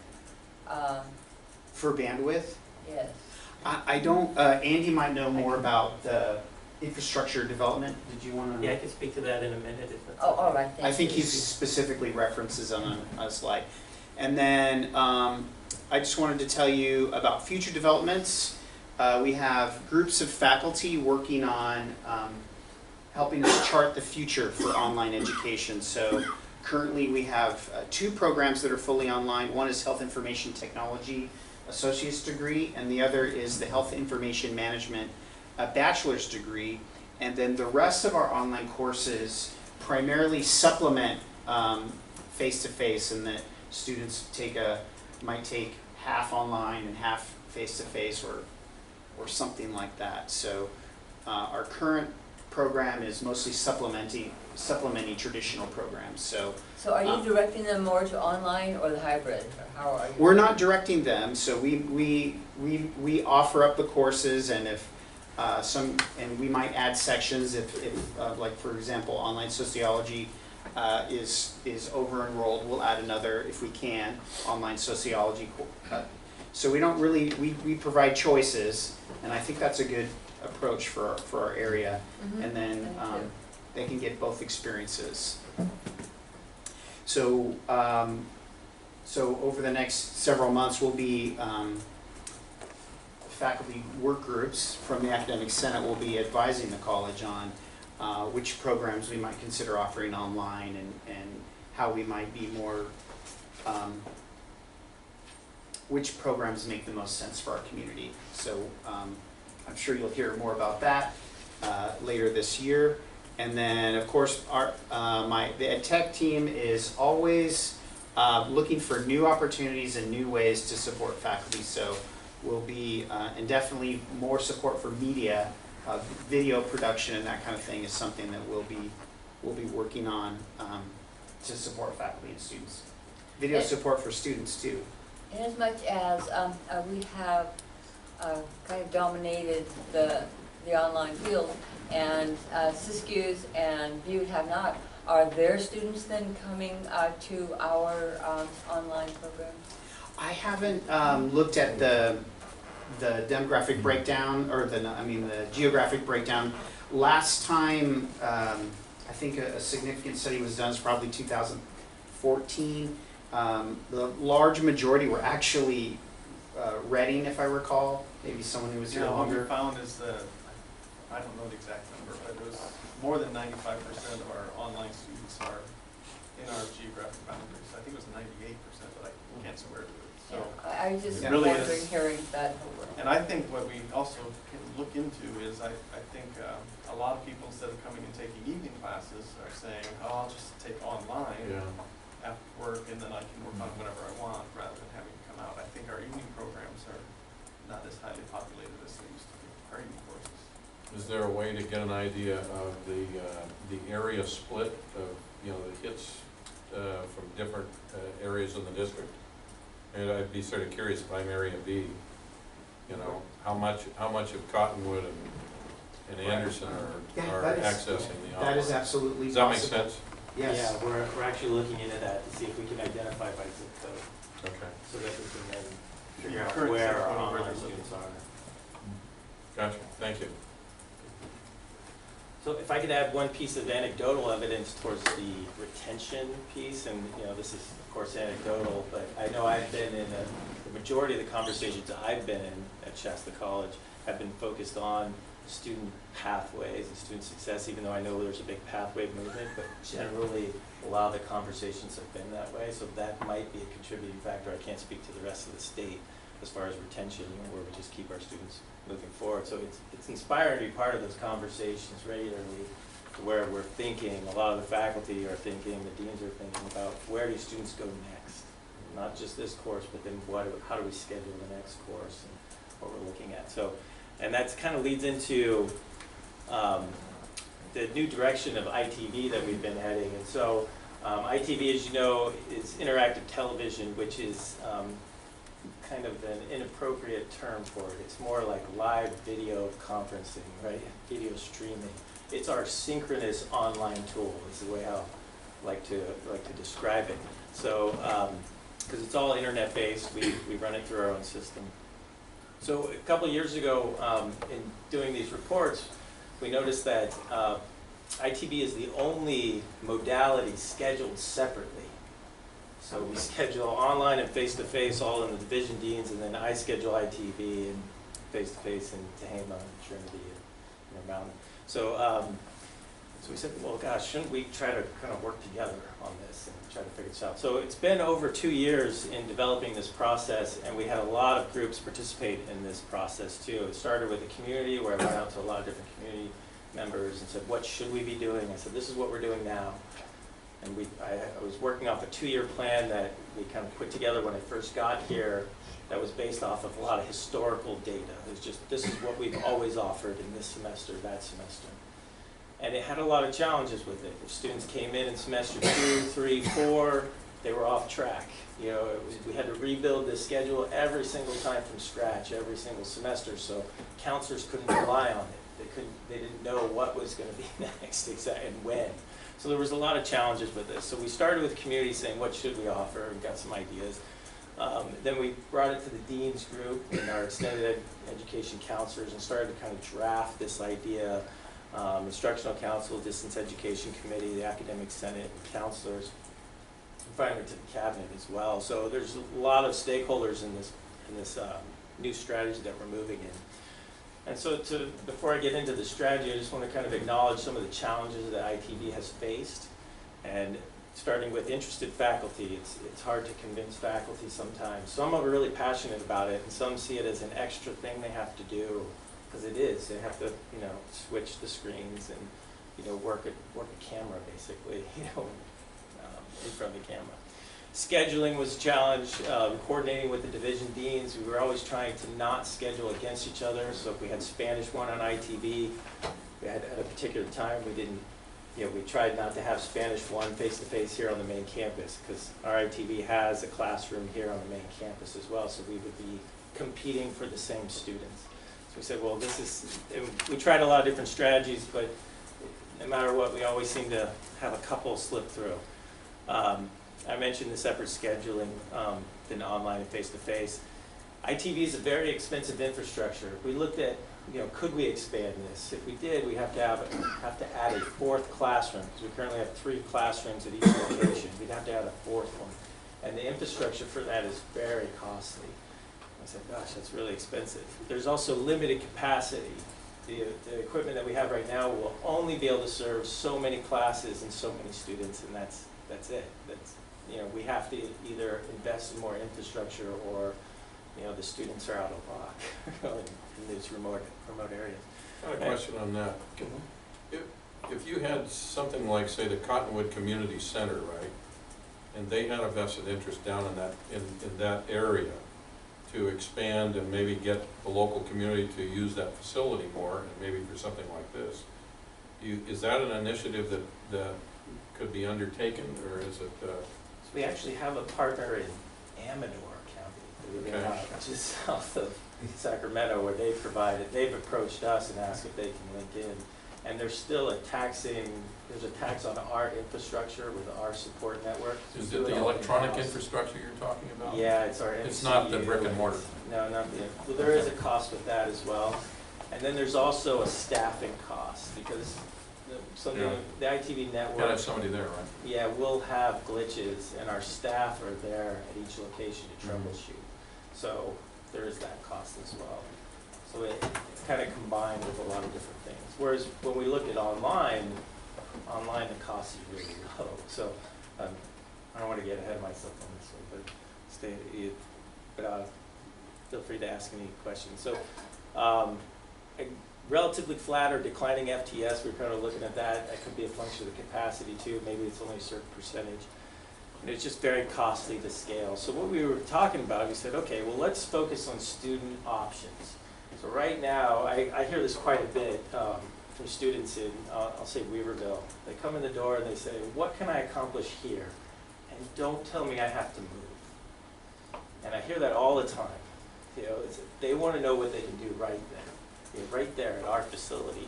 For bandwidth? Yes. I don't, Andy might know more about the infrastructure development. Did you want to? Yeah, I can speak to that in a minute if that's. Oh, all right, thank you. I think he specifically references on a slide. And then I just wanted to tell you about future developments. We have groups of faculty working on helping us chart the future for online education. So currently we have 2 programs that are fully online. One is Health Information Technology Associate's degree, and the other is the Health Information Management bachelor's degree. And then the rest of our online courses primarily supplement face-to-face, and that students might take half online and half face-to-face or something like that. So our current program is mostly supplementing traditional programs. So are you directing them more to online or the hybrid, or how are you? We're not directing them. So we offer up the courses, and if and we might add sections if like for example online sociology is over enrolled, we'll add another if we can online sociology. So we don't really we provide choices, and I think that's a good approach for our area. And then they can get both experiences. So So over the next several months, we'll be, faculty work groups from the Academic Senate will be advising the college on which programs we might consider offering online and how we might be more, which programs make the most sense for our community. So I'm sure you'll hear more about that later this year. And then, of course, the ed tech team is always looking for new opportunities and new ways to support faculty. So we'll be, and definitely more support for media, video production and that kind of thing is something that we'll be working on to support faculty and students. Video support for students too. And as much as we have kind of dominated the online field, and Siskiyous and Butte have not, are their students then coming to our online program? I haven't looked at the demographic breakdown, or the geographic breakdown. Last time, I think a significant study was done, is probably 2014. The large majority were actually Reading, if I recall. Maybe someone who was here longer. What we found is that, I don't know the exact number, but it was more than 95% of our online students are in our geographic boundaries. I think it was 98%, but I can't swear to it. So I was just really wondering, hearing that. And I think what we also can look into is, I think a lot of people, instead of coming and taking evening classes, are saying, oh, I'll just take online after work and then I can work on whatever I want rather than having to come out. I think our evening programs are not as highly populated as they used to be, our evening courses. Is there a way to get an idea of the area split of, the hits from different areas in the district? And I'd be sort of curious if I'm area B, how much of Cottonwood and Anderson are accessing the online? That is absolutely Does that possible. make sense? Yes. Yeah, we're actually looking into that to see if we can identify by zip code. Okay. So that we can then figure Yeah, out current where zip our code and where online they're students are. Gotcha, thank you. So if I could add one piece of anecdotal evidence towards the retention piece, and this is of course anecdotal, but I know I've been in the majority of the conversations I've been in at Shasta College have been focused on student pathways and student success, even though I know there's a big pathway movement, but generally a lot of the conversations have been that way, so that might be a contributing factor. I can't speak to the rest of the state as far as retention, where we just keep our students moving forward. So it's inspiring to be part of those conversations regularly, to where we're thinking, a lot of the faculty are thinking, the deans are thinking about where do students go next? Not just this course, but then how do we schedule the next course and what we're looking at. So, and that kind of leads into the new direction of ITV that we've been heading. And so ITV, as you know, is interactive television, which is kind of an inappropriate term for it. It's more like live video conferencing, right? Video streaming. It's our synchronous online tool, is the way I like to describe it. So, because it's all internet based, we run it through our own system. So a couple of years ago, in doing these reports, we noticed that ITV is the only modality scheduled separately. So we schedule online and face-to-face all in the division deans, and then I schedule ITV and face-to-face in Tehama, Trinity, and Intermountain. So we said, well, gosh, shouldn't we try to kind of work together on this and try to figure this out? So it's been over 2 years in developing this process, and we had a lot of groups participate in this process too. It started with the community, where I went out to a lot of different community members and said, what should we be doing? I said, this is what we're doing now. And I was working off a 2-year plan that we kind of put together when I first got here, that was based off of a lot of historical data. It was just, this is what we've always offered in this semester, that semester. And it had a lot of challenges with it. If students came in semester 2, 3, 4, they were off track. We had to rebuild the schedule every single time from scratch, every single semester, so counselors couldn't rely on it. They didn't know what was going to be next and when. So there was a lot of challenges with this. So we started with community saying, what should we offer? We got some ideas. Then we brought it to the dean's group and our extended education counselors and started to kind of draft this idea. Instructional council, distance education committee, the academic senate, and counselors. finally to the cabinet as well. So there's a lot of stakeholders in this new strategy that we're moving in. And so before I get into the strategy, I just want to kind of acknowledge some of the challenges that ITV has faced. And starting with interested faculty, it's hard to convince faculty sometimes. Some are really passionate about it, and some see it as an extra thing they have to do, because it is. They have to, you know, switch the screens and, you know, work a camera basically, you know, in front of the camera. Scheduling was a challenge, coordinating with the division deans. We were always trying to not schedule against each other. So if we had Spanish 1 on ITV, we had at a particular time, we didn't, you know, we tried not to have Spanish 1 face-to-face here on the main campus, because our ITV has a classroom here on the main campus as well, so we would be competing for the same students. So we said, well, we tried a lot of different strategies, but no matter what, we always seem to have a couple slip through. I mentioned the separate scheduling than online and face-to-face. ITV is a very expensive infrastructure. We looked at, you know, could we expand this? If we did, we have to add a 4th classroom, because we currently have 3 classrooms at each location. We'd have to add a 4th one. And the infrastructure for that is very costly. I said, gosh, that's really expensive. There's also limited capacity. The equipment that we have right now will only be able to serve so many classes and so many students, and that's it. You know, we have to either invest in more infrastructure, or, you know, the students are out of luck in these remote areas. I have a question on that. If you had something like, say, the Cottonwood Community Center, right, and they had a vested interest down in that area to expand and maybe get the local community to use that facility more, and maybe for something like this, is that an initiative that could be undertaken, or is it? So we actually have a partner in Amador County, believe it or not, which is south of Sacramento, where they've approached us and asked if they can link in. And there's still there's a tax on our infrastructure with our support network. Is it the electronic infrastructure you're talking about? Yeah, it's our It's not the brick and mortar. No, not well, there is a cost with that as well. And then there's also a staffing cost, because the ITV network. Gotta have somebody there, right? Yeah, we'll have glitches, and our staff are there at each location to troubleshoot. So there is that cost as well. So it's kind of combined with a lot of different things. Whereas when we look at online the cost is really low. So I don't want to get ahead of myself on this one, but feel free to ask any questions. So a relatively flat or declining FTS, we're kind of looking at that. That could be a function of the capacity too. Maybe it's only a certain percentage. And it's just very costly to scale. So what we were talking about, we said, okay, well, let's focus on student options. So right now, I hear this quite a bit from students in, I'll say Weaverville. They come in the door and they say, what can I accomplish here? And don't tell me I have to move. And I hear that all the time. You know, they want to know what they can do right there, you know, right there at our facility.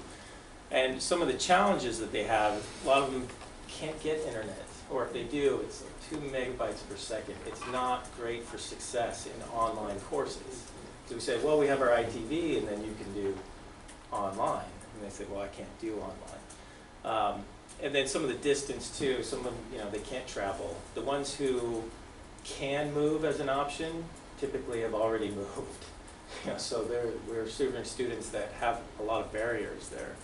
And some of the challenges that they have, a lot of them can't get internet, or if they do, it's like 2 megabytes per second. It's not great for success in online courses. So we say, well, we have our ITV, and then you can do online. And they say, well, I can't do online. And then some of the distance too. Some of them, you know, they can't travel. The ones who can move as an option typically have already moved. You know, so we're serving students that have a lot of barriers there.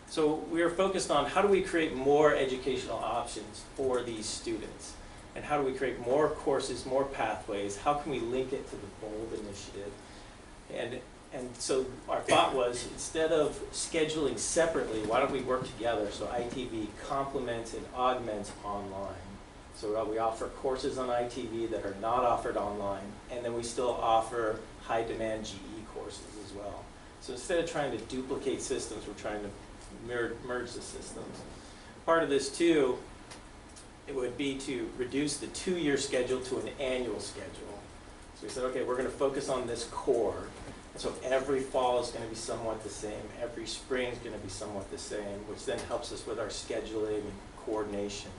So we are focused on how do we create more educational options for these students, and how do we create more courses, more pathways. How can we link it to the BOLD initiative? And so our thought was, instead of scheduling separately, why don't we work together so ITV complements and augments online. So we offer courses on ITV that are not offered online, and then we still offer high demand GE courses as well. So instead of trying to duplicate systems, we're trying to merge the systems. Part of this too, it would be to reduce the 2-year schedule to an annual schedule. So we said, okay, we're going to focus on this core. So every fall is going to be somewhat the same. Every spring is going to be somewhat the same, which then helps us with our scheduling and coordination.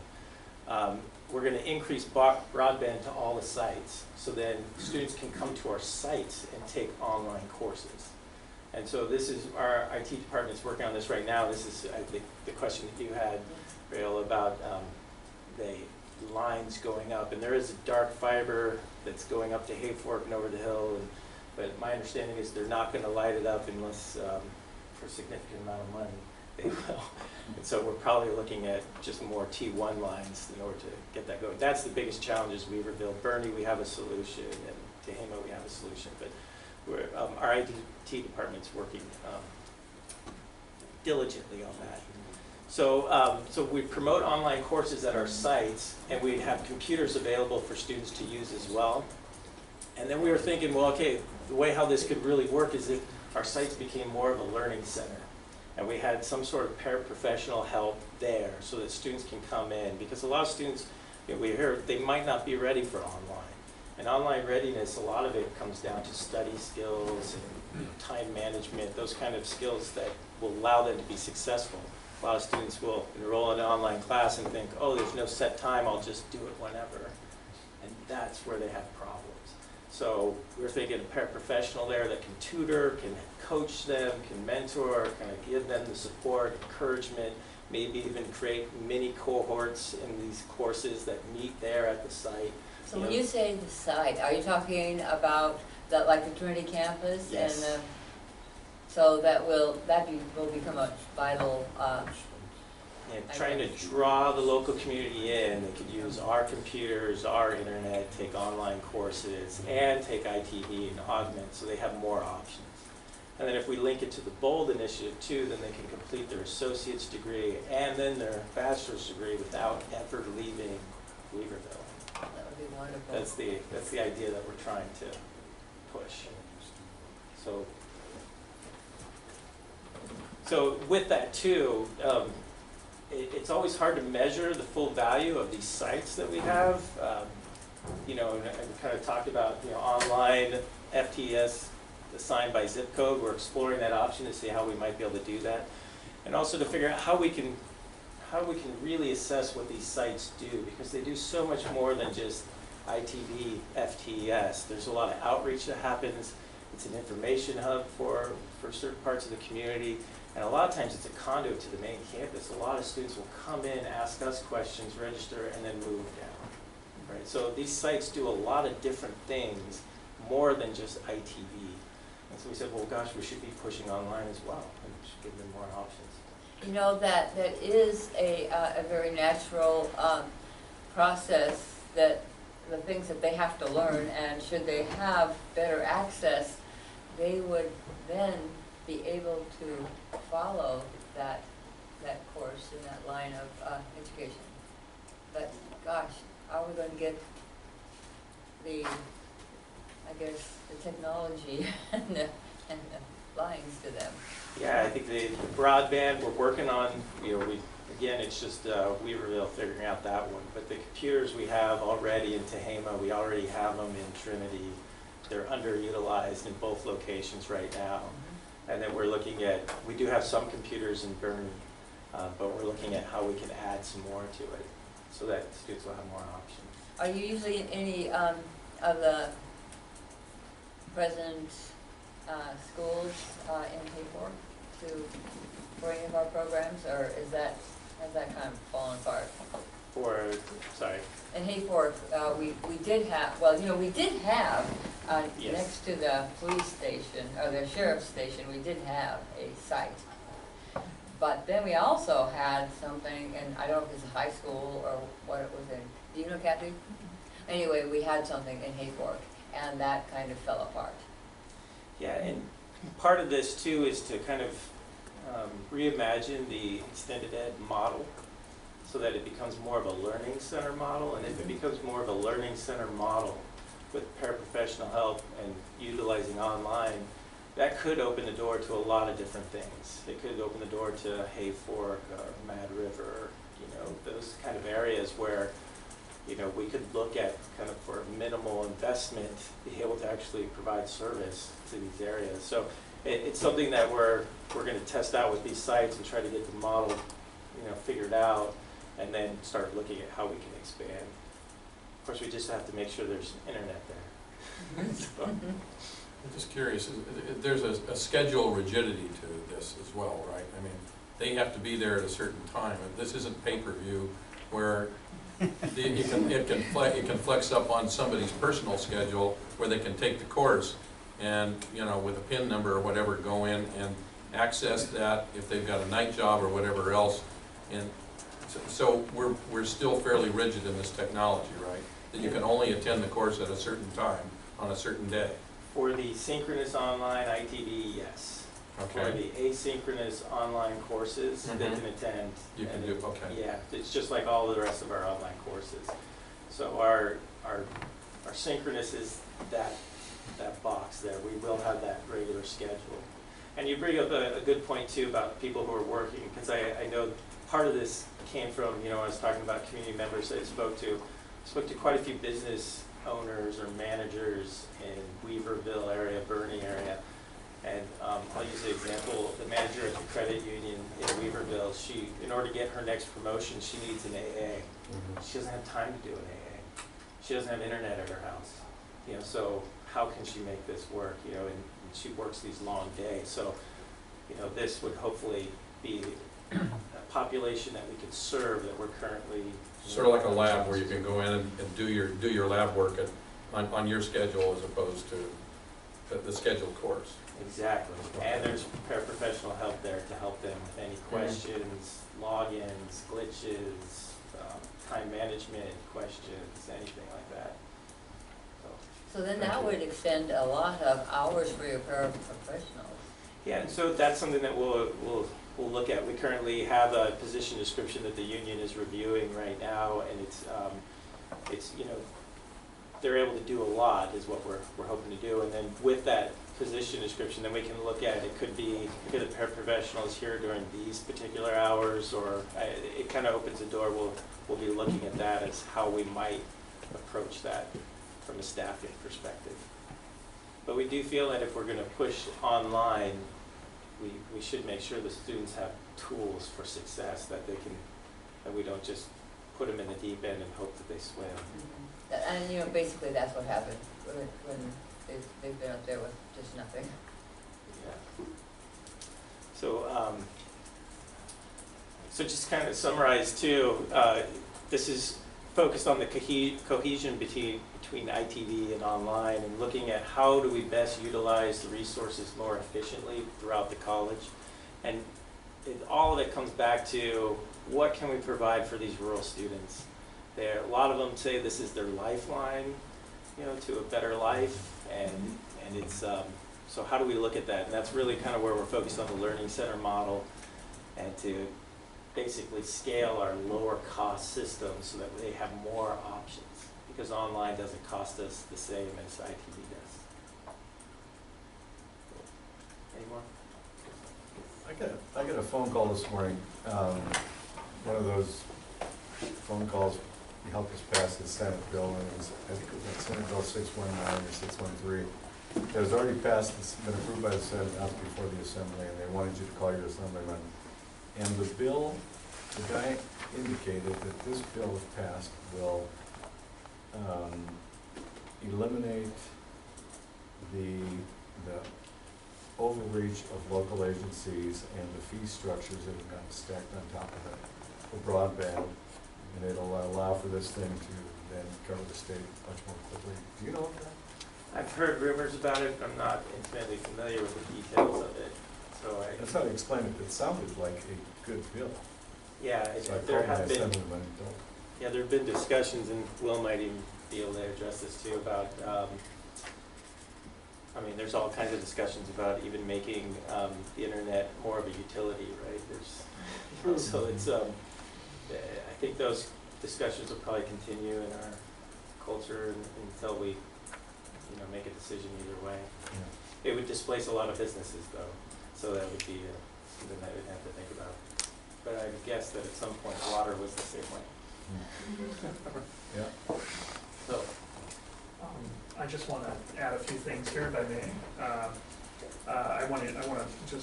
We're going to increase broadband to all the sites, so then students can come to our sites and take online courses. And so this is, our IT department is working on this right now. This is, I think, the question that you had, Rael, about lines going up, and there is a dark fiber that's going up to Hayfork and over the hill, but my understanding is they're not gonna light it up unless, for a significant amount of money, they will. And so we're probably looking at just more T1 lines in order to get that going. That's the biggest challenge is Weaverville. Bernie, we have a solution, and Tehama, we have a solution, but our IT department's working diligently on that. So we promote online courses at our sites, and we have computers available for students to use as well. And then we were thinking, well, okay, the way how this could really work is if our sites became more of a learning center, and we had some sort of paraprofessional help there so that students can come in, because a lot of students, we hear they might not be ready for online. And online readiness, a lot of it comes down to study skills and time management, those kind of skills that will allow them to be successful. A lot of students will enroll in an online class and think, oh, there's no set time, I'll just do it whenever. And that's where they have problems. So we're thinking a paraprofessional there that can tutor, can coach them, can mentor, kind of give them the support, encouragement, maybe even create mini cohorts in these courses that meet there at the site. So when you say the site, are you talking about that, like the Trinity campus? Yes. And so that will become a vital. And trying to draw the local community in, they could use our computers, our internet, take online courses, and take ITV and augment, so they have more options. And then if we link it to the BOLD initiative too, then they can complete their associate's degree and then their bachelor's degree without ever leaving Weaverville. That would be wonderful. That's the idea that we're trying to push. So with that too, it's always hard to measure the full value of these sites that we have. You know, and we kind of talked about, you know, online FTS assigned by zip code. We're exploring that option to see how we might be able to do that, and also to figure out how we can really assess what these sites do, because they do so much more than just ITV, FTS. There's a lot of outreach that happens. It's an information hub for certain parts of the community. And a lot of times it's a conduit to the main campus. A lot of students will come in, ask us questions, register, and then move down. Right? So these sites do a lot of different things, more than just ITV. And so we said, well, gosh, we should be pushing online as well, and we should give them more options. You know, that is a very natural process, that the things that they have to learn, and should they have better access, they would then be able to follow that course in that line of education. But gosh, how are we going to get the technology and the lines to them? Yeah, I think the broadband we're working on, you know, again, it's just Weaverville figuring out that one. But the computers we have already in Tehama, we already have them in Trinity. They're underutilized in both locations right now. And then we're looking at, we do have some computers in Bernie, but we're looking at how we can add some more to it so that students will have more options. Are you usually in any of the present schools in Hayfork for any of our programs, or has that kind of fallen apart? Sorry. In Hayfork, we did have, well, you know, we did have, Yes. next to the police station, or the sheriff's station, we did have a site. But then we also had something, and I don't know if it was a high school or what it was in. Do you know, Kathy? Anyway, we had something in Hayfork, and that kind of fell apart. Yeah, and part of this too is to kind of reimagine the extended ed model so that it becomes more of a learning center model. And if it becomes more of a learning center model with paraprofessional help and utilizing online, that could open the door to a lot of different things. It could open the door to Hayfork or Mad River, you know, those kind of areas where, you know, we could look at kind of for minimal investment, be able to actually provide service to these areas. So it's something that we're going to test out with these sites and try to get the model, you know, figured out, and then start looking at how we can expand. Of course, we just have to make sure there's internet there. So. I'm just curious, there's a schedule rigidity to this as well, right? I mean, they have to be there at a certain time. This isn't pay-per-view where it can flex up on somebody's personal schedule where they can take the course and, you know, with a PIN number or whatever, go in and access that if they've got a night job or whatever else. And so we're still fairly rigid in this technology, right? That you can only attend the course at a certain time on a certain day. For the synchronous online ITV, yes. For Okay. the asynchronous online courses, they can attend. You can do, okay. Yeah, it's just like all the rest of our online courses. So our synchronous is that box there. We will have that regular schedule. And you bring up a good point too about people who are working, because I know part of this came from, you know, I was talking about community members that I spoke to quite a few business owners or managers in Weaverville area, Bernie area. And I'll use the example, the manager at the credit union in Weaverville, she, in order to get her next promotion, she needs an AA. She doesn't have time to do an AA. She doesn't have internet at her house. You know, so how can she make this work? You know, and she works these long days. So, you know, this would hopefully be a population that we could serve that we're currently. Sort of like a lab where you can go in and do your lab work on your schedule as opposed to the scheduled course. Exactly, and there's paraprofessional help there to help them with any questions, logins, glitches, time management questions, anything like that. So then that would extend a lot of hours for your paraprofessionals. Yeah, and so that's something that we'll look at. We currently have a position description that the union is reviewing right now, and it's you know, they're able to do a lot is what we're hoping to do, and then with that position description, then we can look at it. Could be the paraprofessionals here during these particular hours, or it kind of opens the door. We'll be looking at that as how we might approach that from a staffing perspective. But we do feel that if we're going to push online, we should make sure the students have tools for success that we don't just put them in the deep end and hope that they swim. And you know, basically that's what happened when they've been up there with just nothing. Yeah. So, so just kind of summarize too, this is focused on the cohesion between ITV and online, and looking at how do we best utilize the resources more efficiently throughout the college. And all of it comes back to what can we provide for these rural students. A lot of them say this is their lifeline, you know, to a better life, and it's so how do we look at that? And that's really kind of where we're focused on the learning center model, and to basically scale our lower cost system so that they have more options, because online doesn't cost us the same as ITV does. Any more? I got a phone call this morning. One of those phone calls helped us pass the Senate bill, and it was, I think it was Senate Bill 619 or 613. It was already passed, it's been approved by the Senate, now it's before the Assembly, and they wanted you to call your assemblyman. And the bill, the guy indicated that this bill, if passed, will eliminate the overreach of local agencies and the fee structures that have gotten stacked on top of it for broadband, and it'll allow for this thing to then cover the state much more quickly. Do you know of that? I've heard rumors about it. I'm not intimately familiar with the details of it. So That's how they explained it. It sounded like a good bill. Yeah, So I there called my have been. assemblyman, don't. Yeah, there have been discussions, and Will might even be able to address this too, about, I mean, there's all kinds of discussions about even making the internet more of a utility, right? There's, you know, so it's, I think those discussions will probably continue in our culture until we, you know, make a decision either way. Yeah. It would displace a lot of businesses though, so that would be something that we'd have to think about. But I would guess that at some point water was the same way. Yeah. So, I just want to add a few things here, if I may. I want to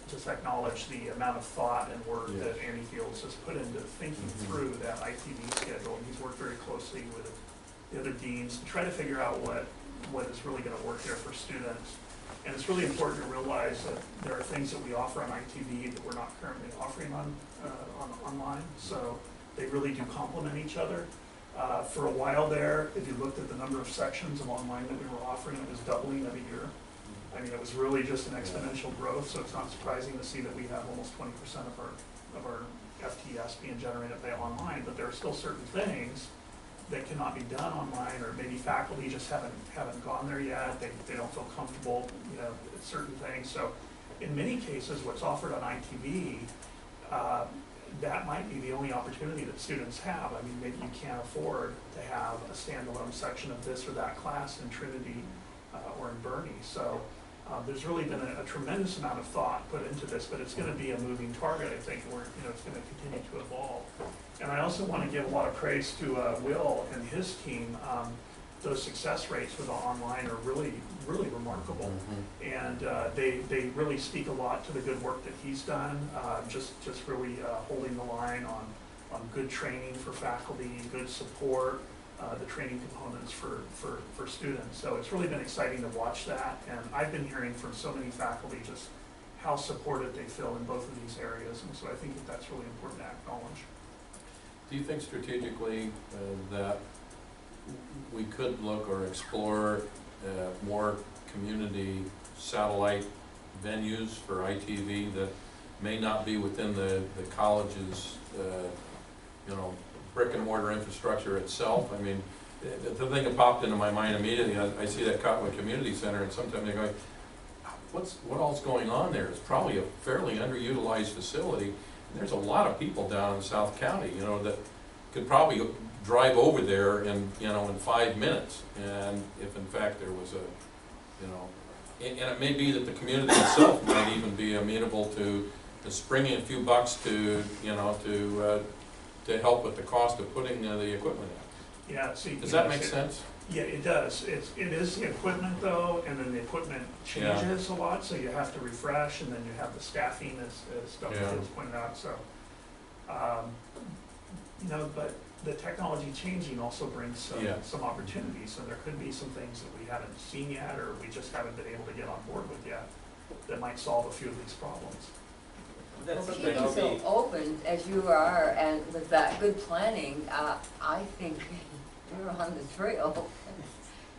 just acknowledge the amount of thought and work that Andy Fields has put into thinking through that ITV schedule. And he's worked very closely with the other deans to try to figure out what is really going to work there for students. And it's really important to realize that there are things that we offer on ITV that we're not currently offering on online. So they really do complement each other. For a while there, if you looked at the number of sections of online that we were offering, it was doubling every year. I mean, it was really just an exponential growth, so it's not surprising to see that we have almost 20% of our FTS being generated by online, but there are still certain things that cannot be done online, or maybe faculty just haven't gone there yet, they don't feel comfortable, you know, with certain things. So in many cases, what's offered on ITV, that might be the only opportunity that students have. I mean, maybe you can't afford to have a standalone section of this or that class in Trinity or in Bernie. So there's really been a tremendous amount of thought put into this, but it's going to be a moving target, I think, where it's going to continue to evolve. And I also want to give a lot of praise to Will and his team. Those success rates with the online are really, really remarkable. And they really speak a lot to the good work that he's done, just really holding the line on good training for faculty, good support, the training components for students. So it's really been exciting to watch that. And I've been hearing from so many faculty just how supported they feel in both of these areas. And so I think that's really important to acknowledge. Do you think strategically that we could look or explore more community satellite venues for ITV that may not be within the college's brick and mortar infrastructure itself? I mean, the thing that popped into my mind immediately, I see that Cottonwood Community Center, and sometimes I go, what all's going on there? It's probably a fairly underutilized facility, and there's a lot of people down in South County, that could probably drive over there in 5 minutes. And if in fact there was and it may be that the community itself might even be amenable to springing a few bucks to help with the cost of putting the equipment in. Yeah, see. Does that make sense? Yeah, it does. It is the equipment though, and then the equipment changes a lot, so you have to refresh, and then you have the staffing as Dr. Fields pointed out. So, but the technology changing also brings some opportunities. So there could be some things that we haven't seen yet, or we just haven't been able to get on board with yet, that might solve a few of these problems. Well, being so open as you are, and with that good planning, I think you're on the trail.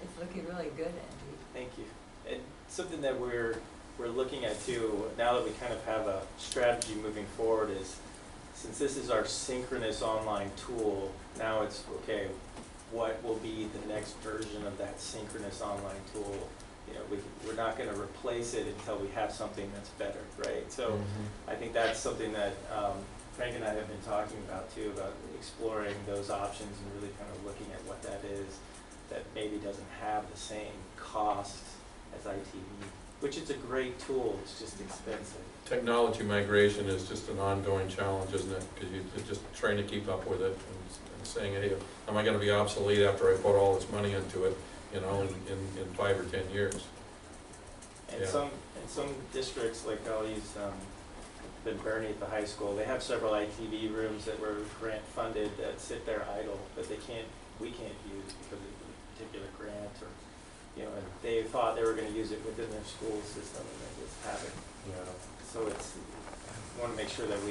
It's looking really good, Andy. Thank you. And something that we're looking at too, now that we kind of have a strategy moving forward, is since this is our synchronous online tool, now it's, okay, what will be the next version of that synchronous online tool? We're not going to replace it until we have something that's better, right? So I think that's something that Frank and I have been talking about too, about exploring those options and really kind of looking at what that is that maybe doesn't have the same cost as ITV, which is a great tool, it's just expensive. Technology migration is just an ongoing challenge, isn't it? Because you're just trying to keep up with it and saying, hey, am I going to be obsolete after I put all this money into it, in 5 or 10 years? And some districts, like I'll use Bernie at the high school, they have several ITV rooms that were grant funded that sit there idle, but we can't use because of a particular grant, or and they thought they were going to use it within their school system, and they just haven't. So we want to make sure that if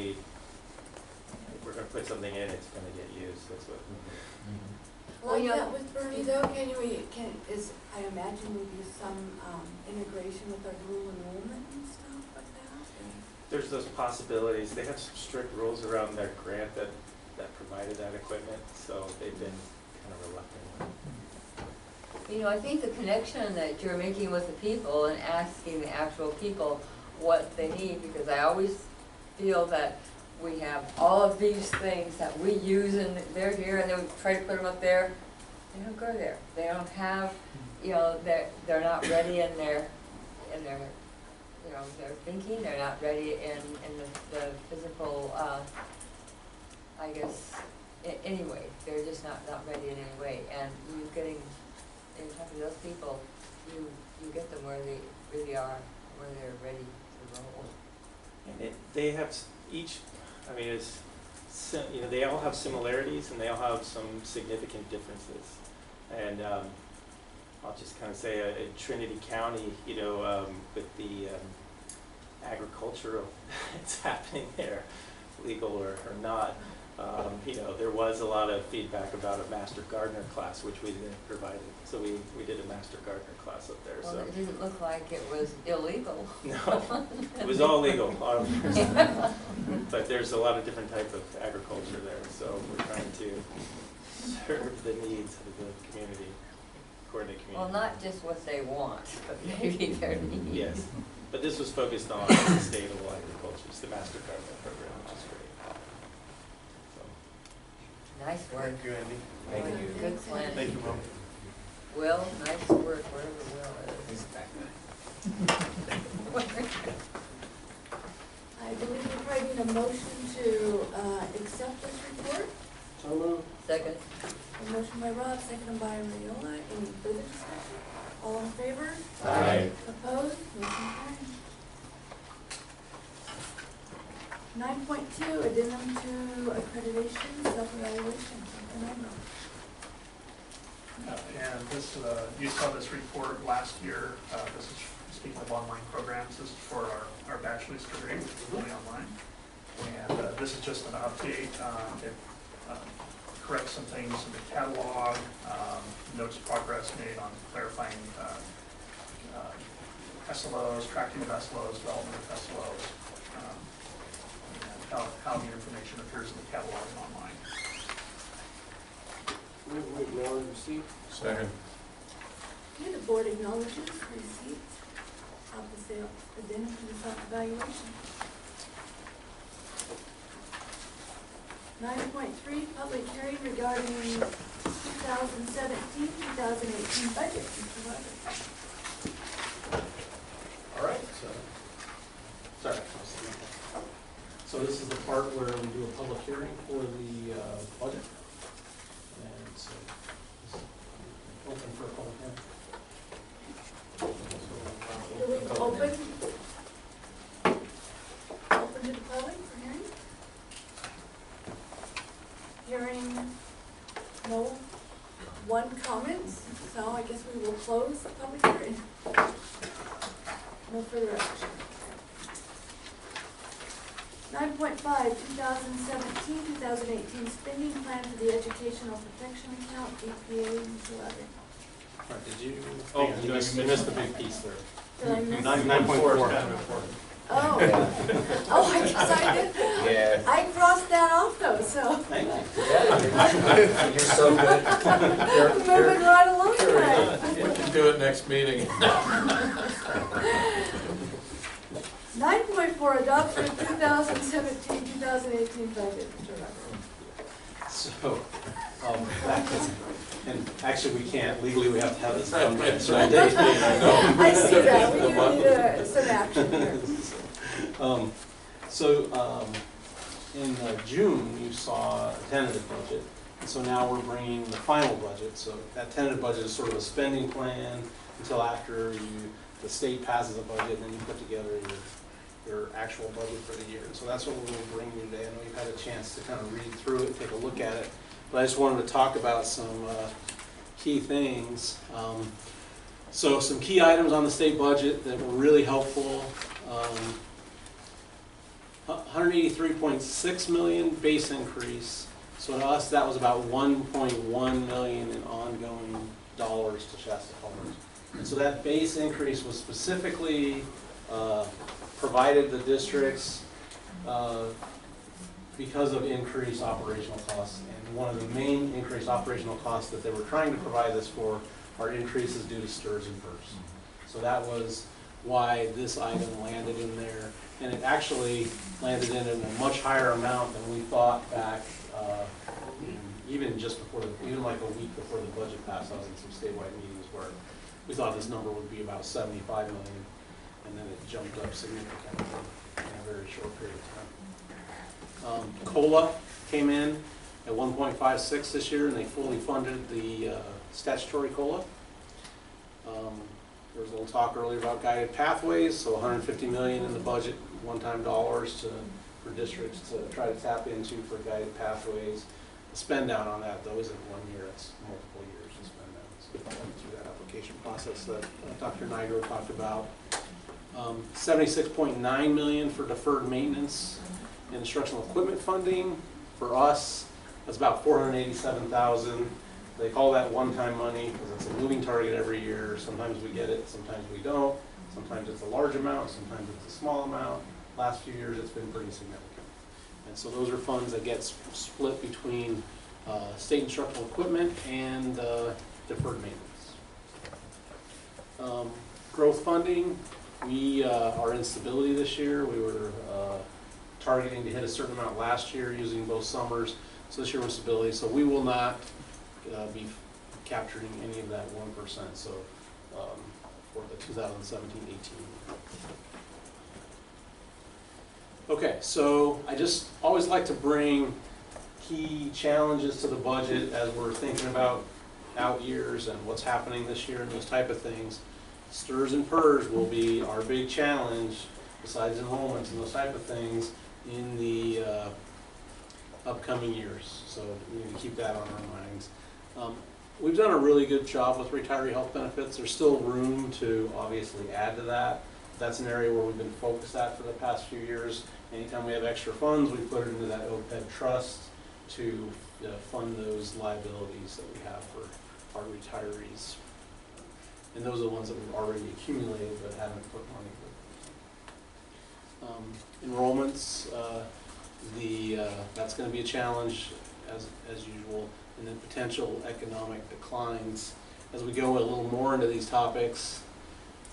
we're going to put something in, it's going to get used. That's what. Like that with Bernie though, I imagine we do some integration with our dual enrollment and stuff like that? There's those possibilities. They have some strict rules around their grant that provided that equipment, so they've been kind of reluctant. I think the connection that you're making with the people and asking the actual people what they need, because I always feel that we have all of these things that we use, and they're here, and then we try to put them up there. They don't go there. They don't have, they're not ready in their their thinking. They're not ready in the physical, I guess. Anyway, they're just not ready in any way. And you talking to those people, you get them where they really are, where they're ready to roll. And they have each. I mean, they all have similarities and they all have some significant differences. And I'll just kind of say in Trinity County, with the agricultural that's happening there, legal or not, you know, there was a lot of feedback about a master gardener class, which we then provided. So we did a master gardener class up there, Well, so. it didn't look like it was illegal. No, it was all legal. But there's a lot of different type of agriculture there, so we're trying to serve the needs of the community, according to community. Well, not just what they want, but maybe their needs. Yes, but this was focused on sustainable agriculture, it's the master gardener program, which is great. So, Nice work. Thank you, Andy. Thank you. Good plan. Thank you, Will. Will, nice work, wherever Will is. I believe we probably need a motion to accept this report. So moved. Second. A motion by Rob, seconded by Rayola. Any further discussion? All in favor? Aye. Opposed? Motion carried. 9.2, addendum to accreditation, self-evaluation. And this, you saw this report last year. This is, speaking of online programs, this is for our bachelor's degree, which is only online. And this is just an update. It corrects some things in the catalog, notes progress made on clarifying SLOs, tracking of SLOs, development of SLOs, and how the information appears in the catalog and online. Second. Okay, the board acknowledges receipt of the sale addendum to the self-evaluation. 9.3, public hearing regarding 2017-2018 budget. Mr. Rogers. All right, sorry. So this is the part where we do a public hearing for the budget. And so it's open for a public hearing. Do we open to the public for hearing? Hearing no one comments, so I guess we will close the public hearing. No further action. 9.5, 2017-2018 spending plan for the Educational Protection Account, EPA, Mr. Levy. All right, did you? Oh, you missed the big piece there. Did I miss? 9.4. Oh, oh, I guess I did. Yeah. I crossed that off though, so. Thank you. You're so good. Moving right along tonight. We can do it next meeting. 9.4, adoption of 2017-2018 budget, Mr. Rucker. So, and actually we can't, legally we have to have this done by a certain date. I see that, we do need some action here. In June, you saw a tentative budget, and so now we're bringing the final budget. So that tentative budget is sort of a spending plan until after the state passes a budget, and then you put together your actual budget for the year. And so that's what we're going to bring you today. I know you've had a chance to kind of read through it, take a look at it, but I just wanted to talk about some key things. So some key items on the state budget that were really helpful. 183.6 million base increase. So to us, that was about 1.1 million in ongoing dollars to Shasta Farmers. And so that base increase was specifically provided the districts because of increased operational costs. And one of the main increased operational costs that they were trying to provide this for are increases due to stirs and bursts. So that was why this item landed in there. And it actually landed in a much higher amount than we thought back, even just before, even like a week before the budget passed. I was in some statewide meetings where we thought this number would be about 75 million, and then it jumped up significantly in a very short period of time. COLA came in at 1.56 this year, and they fully funded the statutory COLA. There was a little talk earlier about guided pathways, so 150 million in the budget, one-time dollars for districts to try to tap into for guided pathways. The spend down on that though isn't 1 year, it's multiple years to spend down. So through that application process that Dr. Nigro talked about. 76.9 million for deferred maintenance and instructional equipment funding. For us, That's about $487,000. They call that one-time money because it's a moving target every year. Sometimes we get it, sometimes we don't. Sometimes it's a large amount, sometimes it's a small amount. Last few years, it's been pretty significant. And so those are funds that get split between state instructional equipment and deferred maintenance. Growth funding, we are in stability this year. We were targeting to hit a certain amount last year using both summers. So this year we're in stability. So we will not be capturing any of that 1%. So for the 2017-18. Okay, so I just always like to bring key challenges to the budget as we're thinking about out years and what's happening this year and those type of things. STRS and PERS will be our big challenge, besides enrollments and those type of things, in the upcoming years. So we need to keep that on our minds. We've done a really good job with retiree health benefits. There's still room to obviously add to that. That's an area where we've been focused at for the past few years. Anytime we have extra funds, we put it into that OPEB trust to fund those liabilities that we have for our retirees. And those are the ones that we've already accumulated but haven't put money with. Enrollments, that's going to be a challenge as usual, and then potential economic declines. As we go a little more into these topics,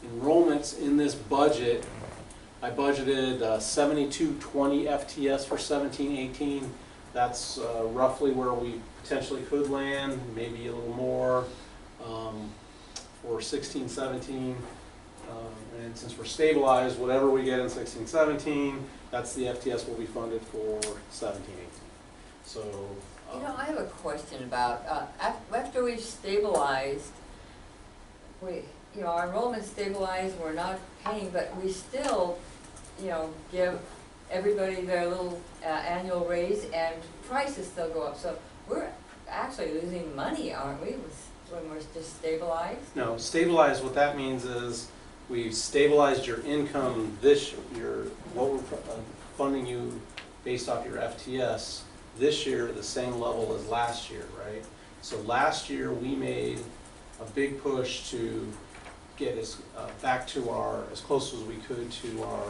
enrollments in this budget, I budgeted 7220 FTS for 17-18. That's roughly where we potentially could land, maybe a little more for 16-17. And since we're stabilized, whatever we get in 16-17, that's the FTS will be funded for 17-18. So. You know, I have a question about, after we've stabilized, our enrollment stabilized, we're not paying, but we still, give everybody their little annual raise and prices still go up. So we're actually losing money, aren't we, when we're just stabilized? No, stabilized, what that means is we've stabilized your income this year, what we're funding you based off your FTS this year at the same level as last year, right? So last year we made a big push to get us back to as close as we could to our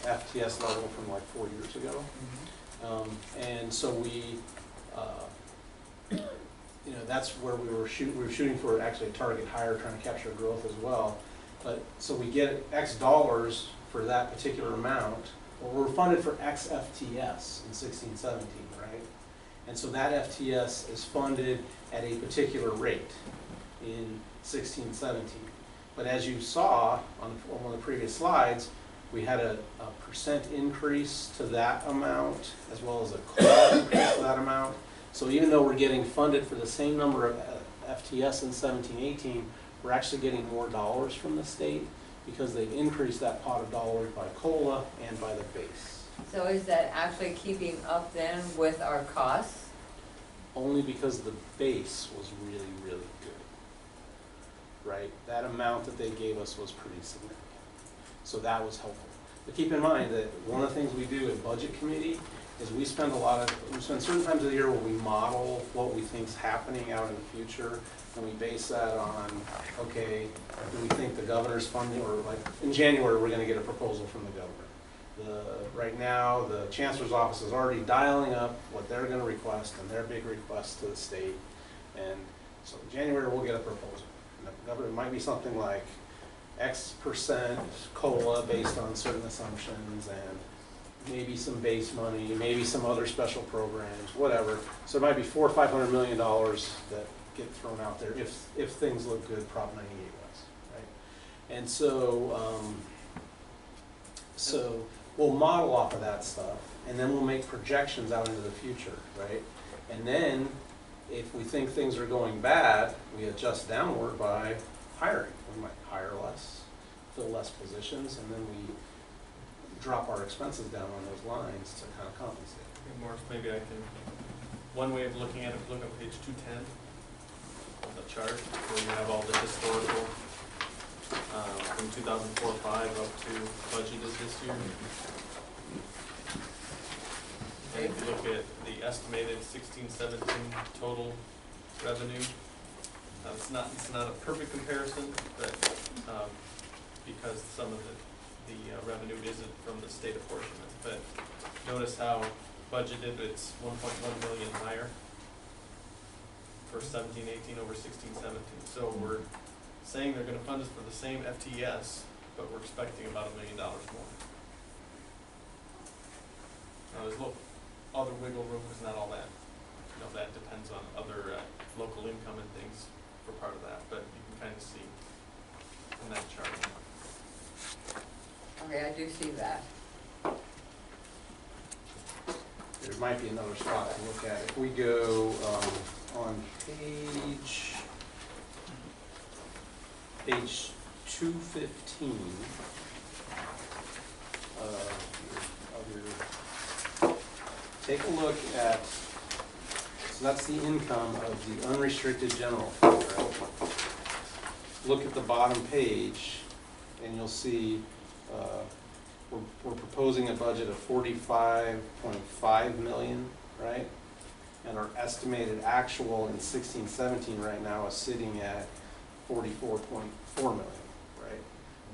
FTS level from like 4 years ago. And so we, that's where we were shooting for actually a target higher, trying to capture growth as well. But so we get X dollars for that particular amount. Well, we're funded for X FTS in 16-17, right? And so that FTS is funded at a particular rate in 16-17. But as you saw on one of the previous slides, we had a percent increase to that amount as well as a cost increase to that amount. So even though we're getting funded for the same number of FTS in 17-18, we're actually getting more dollars from the state because they've increased that pot of dollars by COLA and by the base. So is that actually keeping up then with our costs? Only because the base was really, really good, right? That amount that they gave us was pretty significant. So that was helpful. But keep in mind that one of the things we do at Budget Committee is we spend certain times of the year where we model what we think is happening out in the future, and we base that on, okay, do we think the governor's funding, or like in January we're going to get a proposal from the governor. Right now, the chancellor's office is already dialing up what they're going to request and their big request to the state, and so in January we'll get a proposal. And the governor might be something like X percent COLA based on certain assumptions, and maybe some base money, maybe some other special programs, whatever. So it might be $400 or $500 million that get thrown out there if things look good, Prop 98 was, right? And so, so we'll model off of that stuff, and then we'll make projections out into the future, right? And then if we think things are going bad, we adjust downward by hiring. We might hire less, fill less positions, and then we drop our expenses down on those lines to kind of compensate. Okay, Morris, maybe I can, one way of looking at it, look at page 210 of the chart, where you have all the historical from 2004-05 up to budgeted this year. And if you look at the the estimated 16-17 total revenue. It's not a perfect comparison, but, because some of the revenue isn't from the state apportionment, but notice how budgeted it's 1.1 million higher for 17-18 over 16-17. So we're saying they're gonna fund us for the same FTS, but we're expecting about $1 million more. Now, there's other wiggle room, because not all that, that depends on other local income and things for part of that, but you can kind of see in that chart. Okay, I do see that. There might be another spot to look at. If we go on page 215 take a look at, so that's the income of the unrestricted general fund, right? Look at the bottom page and you'll see we're proposing a budget of 45.5 million, right? And our estimated actual in 16-17 right now is sitting at 44.4 million, right?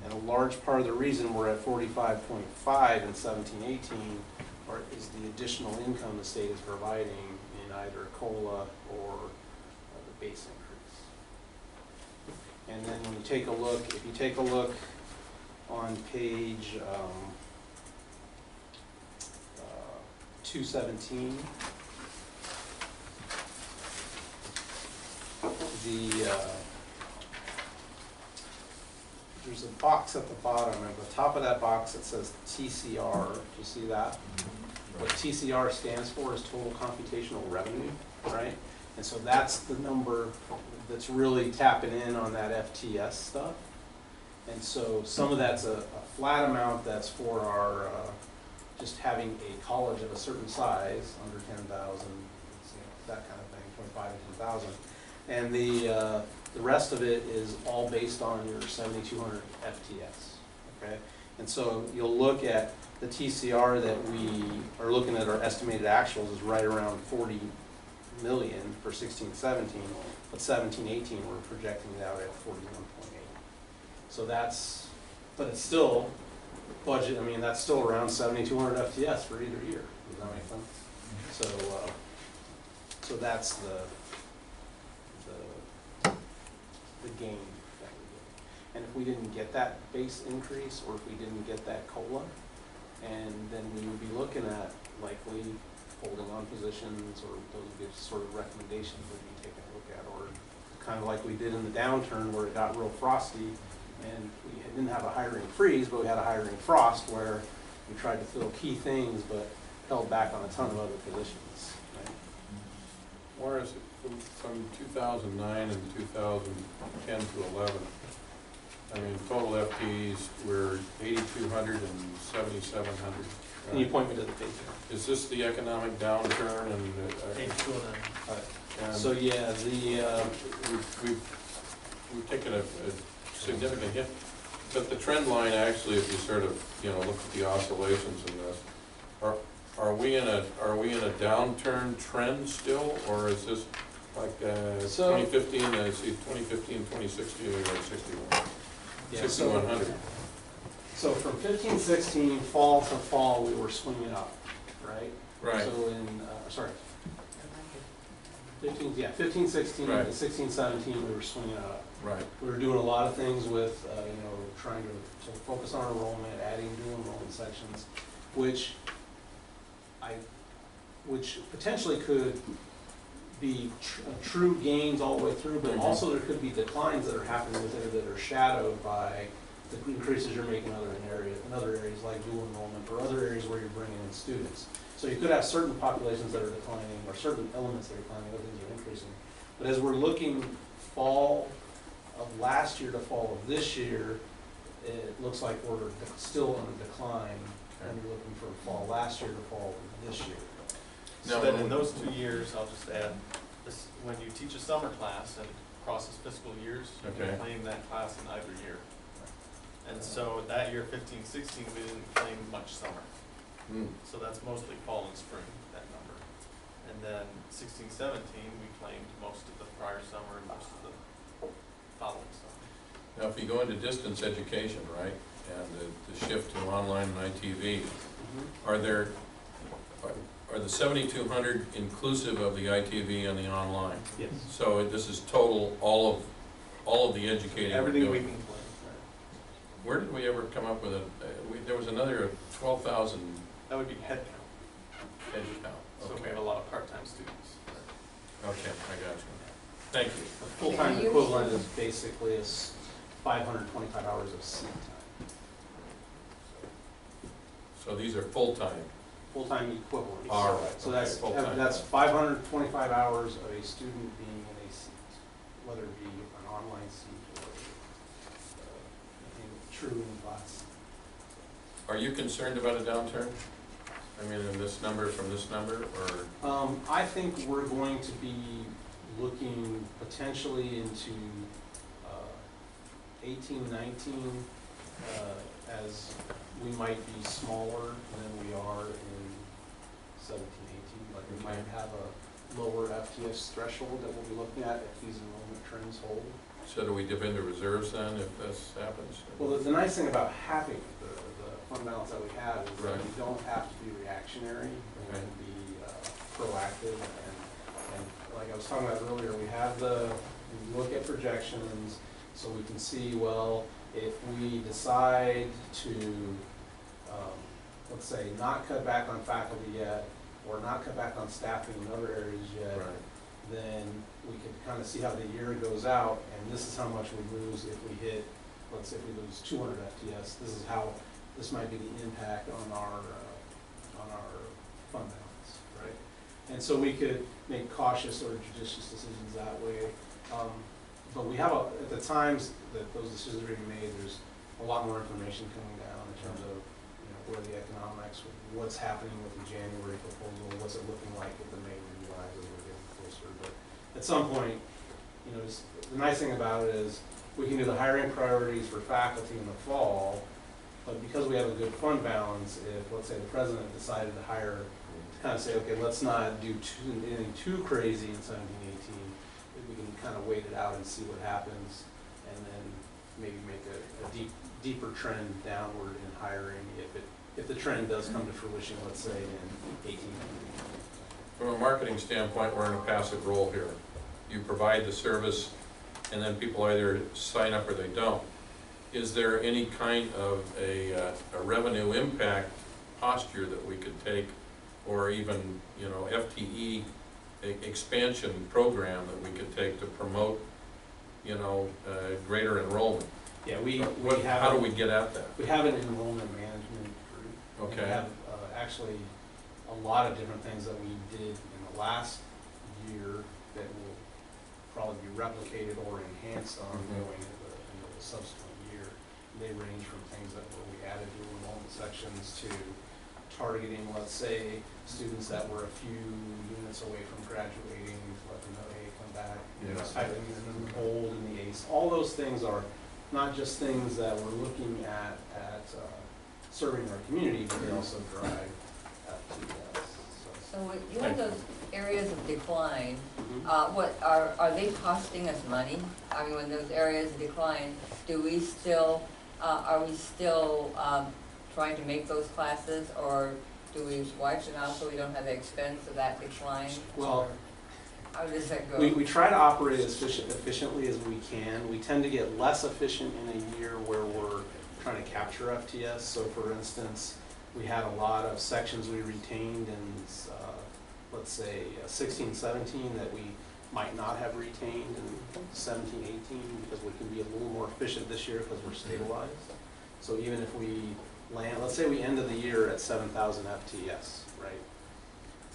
And a large part of the reason we're at 45.5 in 17-18 is the additional income the state is providing in either COLA or the base increase. And then when you take a look, if you take a look on page 217, there's a box at the bottom, and at the top of that box it says TCR. Do you see that? What TCR stands for is total computational revenue, right? And so that's the number that's really tapping in on that FTS stuff. And so some of that's a flat amount that's for our just having a college of a certain size, under 10,000, that kind of thing, 25 to 10,000. And the rest of it is all based on your 7,200 FTS, okay? And so you'll look at the TCR that we are looking at, our estimated actuals is right around 40 million for 16-17, but 17-18 we're projecting it out at 41.8. So that's, but it's still budget, I mean, that's still around 7,200 FTS for either year. Does that make sense? So that's the gain that we get. And if we didn't get that base increase, or if we didn't get that COLA, and then we would be looking at likely holding on positions, or those would be sort of recommendations we'd be taking a look at, or kind of like we did in the downturn where it got real frosty, and we didn't have a hiring freeze, but we had a hiring frost where we tried to fill key things, but held back on a ton of other positions. Right? Whereas from 2009 and 2010 to 11, I mean, total FTEs were 8,200 and 7,700. Can you point me to the page? Is this the economic downturn and? Page 209. So yeah, we've taken a significant hit, but the trend line actually, if you sort of look at the oscillations in this, are we in a downturn trend still, or is this like 2015? I see 2015, 2016, we were at 61. Yeah, 6,100. So from 15-16 fall to fall, we were swinging up, right? Right. So in sorry, 15-16 Right. to 16-17, we were swinging up. Right. We were doing a lot of things with trying to focus on enrollment, adding dual enrollment sections, which potentially could be true gains all the way through, but also there could be declines that are happening within it that are shadowed by the increases you're making in other areas like dual enrollment, or other areas where you're bringing in students. So you could have certain populations that are declining, or certain elements that are declining, other things are increasing. But as we're looking fall of last year to fall of this year, it looks like we're still on a decline, and you're looking for fall last year to fall this year. So then in those 2 years, I'll just add, this, when you teach a summer class and crosses fiscal years, you can claim that class in either year. And so that year, 15-16, we didn't claim much summer. So that's mostly fall and spring, that number. And then 16, 17, we claimed most of the prior summer and most of the following summer. Now, if you go into distance education, right, and the shift to online and ITV, are the 7,200 inclusive of the ITV and the online? Yes. So this is total, all of the educating we're Everything we doing. can claim. Where did we ever come up with there was another 12,000 That would be head count. head count. So we Okay. have a lot of part-time students. Okay, I got you. Thank you. The full-time equivalent is basically is 525 hours of seat time. So these are full-time. Full-time equivalent. All right, So okay, that's, full-time. that's 525 hours of a student being in a seat, whether it be an online seat or true in class. Are you concerned about a downturn? I mean, in this number from this number, or? I think we're going to be looking potentially into 18, 19, as we might be smaller than we are in 17, 18, but we might have a lower FTS threshold that we'll be looking at if these enrollment trends hold. So do we dip into reserves then if this happens? Well, the nice thing about having the fund balance that we have is that Right. we don't have to be reactionary, we can be proactive, and like I was talking about earlier, we look at projections, so we can see, well, if we decide to, let's say, not cut back on faculty yet, or not cut back on staffing in other areas yet, Right. then we could kind of see how the year goes out, and this is how much we lose if we hit, let's say if we lose 200 FTS, this might be the impact on our fund balance, right? And so we could make cautious or judicious decisions that way. But we have, at the times that those decisions are being made, there's a lot more information coming down in terms of, where the economics, what's happening with the January proposal, what's it looking like with the May revise as we're getting closer. But at some point, the nice thing about it is we can do the hiring priorities for faculty in the fall, but because we have a good fund balance, if, let's say, the president decided to hire, to kind of say, okay, let's not do anything too crazy in 17, 18, we can kind of wait it out and see what happens, and then maybe make a deeper trend downward in hiring if the trend does come to fruition, let's say, in 18. From a marketing standpoint, we're in a passive role here. You provide the service, and then people either sign up or they don't. Is there any kind of a revenue impact posture that we could take, or even, FTE expansion program that we could take to promote, greater enrollment? Yeah, how do we get at that? We have an enrollment management group. Okay. We have actually a lot of different things that we did in the last year that will probably be replicated or enhanced on going into the subsequent year. They range from things where we added new enrollment sections to targeting, let's say, students that were a few units away from graduating, to let them know, hey, come back, having them enrolled in the ACE. All those things are not just things that we're looking at serving our community, but they also drive FTS. So you have those areas of decline, Mhm. what, are they costing us money? I mean, when those areas decline, are we still trying to make those classes, or do we watch it out so we don't have the expense of that decline? Well, How does that go? we try to operate as efficiently as we can. We tend to get less efficient in a year where we're trying to capture FTS. So for instance, we had a lot of sections we retained in, let's say, 16, 17 that we might not have retained in 17, 18, because we can be a little more efficient this year because we're stabilized. So even if we land, let's say we ended the year at 7,000 FTS, right?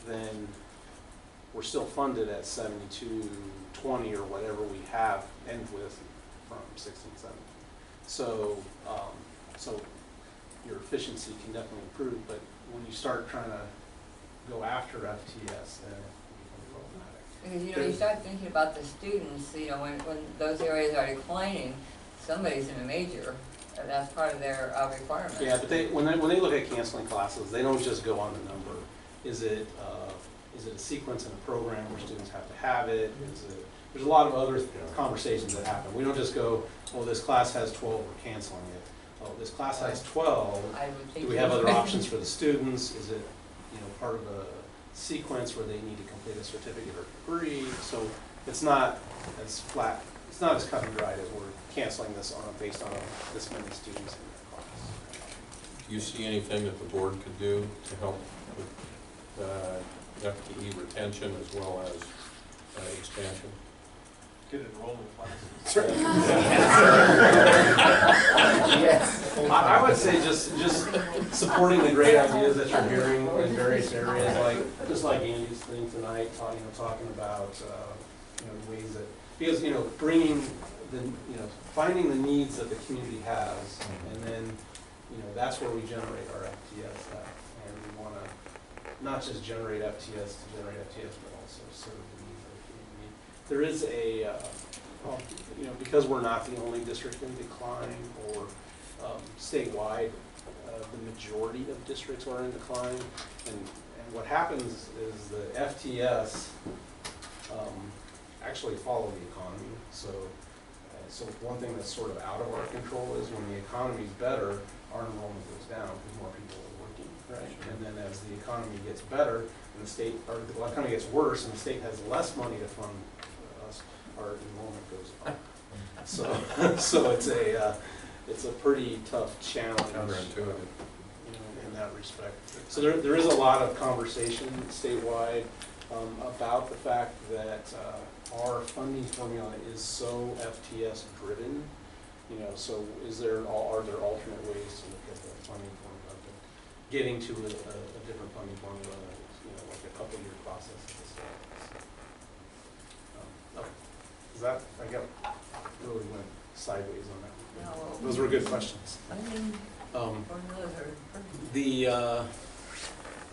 Then we're still funded at 7220 or whatever we have end with from 16, 17. So, so your efficiency can definitely improve, but when you start trying to go after FTS, then it becomes problematic. Because, you start thinking about the students, when those areas are declining, somebody's in a major, that's part of their requirement. Yeah, but when they look at canceling classes, they don't just go on the number. Is it is it a sequence in a program where students have to have it? There's a lot of other conversations that happen. We don't just go, oh, this class has 12, we're canceling it. Oh, this class has 12, I would think. do we have other options for the students? Is it, part of a sequence where they need to complete a certificate or degree? So it's not as flat, it's not as cut and dried as we're canceling this based on this many students in the class. Do you see anything that the board could do to help with FTE retention as well as expansion? Get enrollment classes. Yes. I would say just supporting the great ideas that you're hearing in various areas, just like Andy's thing tonight, talking about ways that, because bringing finding the needs that the community has, and then that's where we generate our FTS at, and we want to not just generate FTS to generate FTS, but also serve the needs of the community. There is because we're not the only district in decline, or statewide, the majority of districts are in decline, and what happens is the FTS actually follow the economy. So one thing that's sort of out of our control is when the economy's better, our enrollment goes down because more people are working, right? And then as the economy gets better, and the economy gets worse, and the state has less money to fund us, our enrollment goes up. So it's a pretty tough challenge. Counterintuitive. In that respect. So there is a lot of conversation statewide about the fact that our funding formula is so FTS driven. So are there alternate ways to look at the funding formula? Getting to a different funding formula, like a couple-year process at the start. Is that, I got really went sideways on that. No, Those were good questions. Funding formulas are perfect.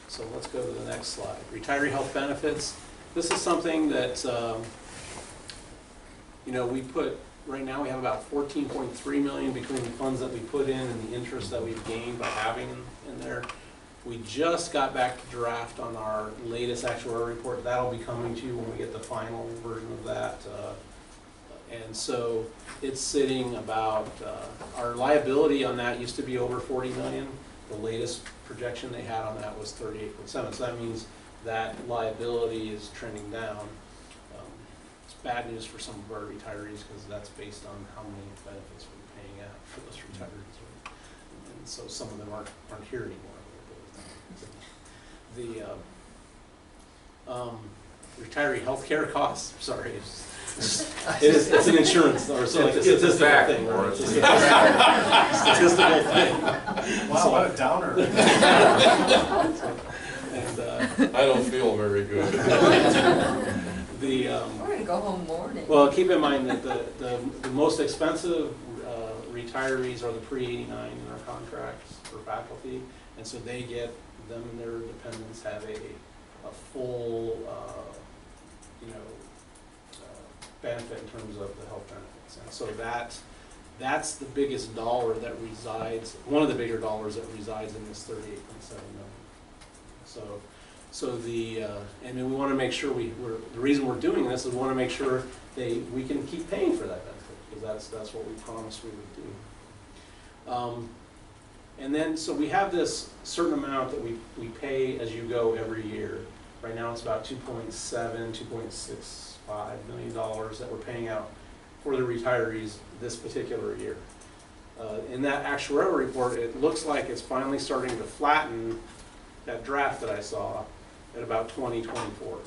So let's go to the next slide. Retiree health benefits. This is something that, we put, right now we have about 14.3 million between the funds that we put in and the interest that we've gained by having in there. We just got back to draft on our latest actuarial report. That'll be coming to you when we get the final version of that. And so it's sitting about, our liability on that used to be over 40 million. The latest projection they had on that was 38.7. So that means that liability is trending down. It's bad news for some of our retirees because that's based on how many benefits we're paying out for those retirees. And so some of them aren't here anymore. The retiree health care costs, sorry. It's an insurance, or so like a statistical thing, right? It's a statistical thing. Wow, what a downer. And I don't feel very good. We're gonna go home mourning. Well, keep in mind that the most expensive retirees are the pre-89 in our contracts for faculty, and so they get, them and their dependents have a full, benefit in terms of the health benefits. And so that's the biggest dollar that resides, one of the bigger dollars that resides in this 38.7 million. So and then we want to make sure the reason we're doing this is we want to make sure we can keep paying for that benefit, because that's what we promised we would do. And then, so we have this certain amount that we pay as you go every year. Right now it's about $2.65 million that we're paying out for the retirees this particular year. In that actuarial report, it looks like it's finally starting to flatten that draft that I saw at about 2024,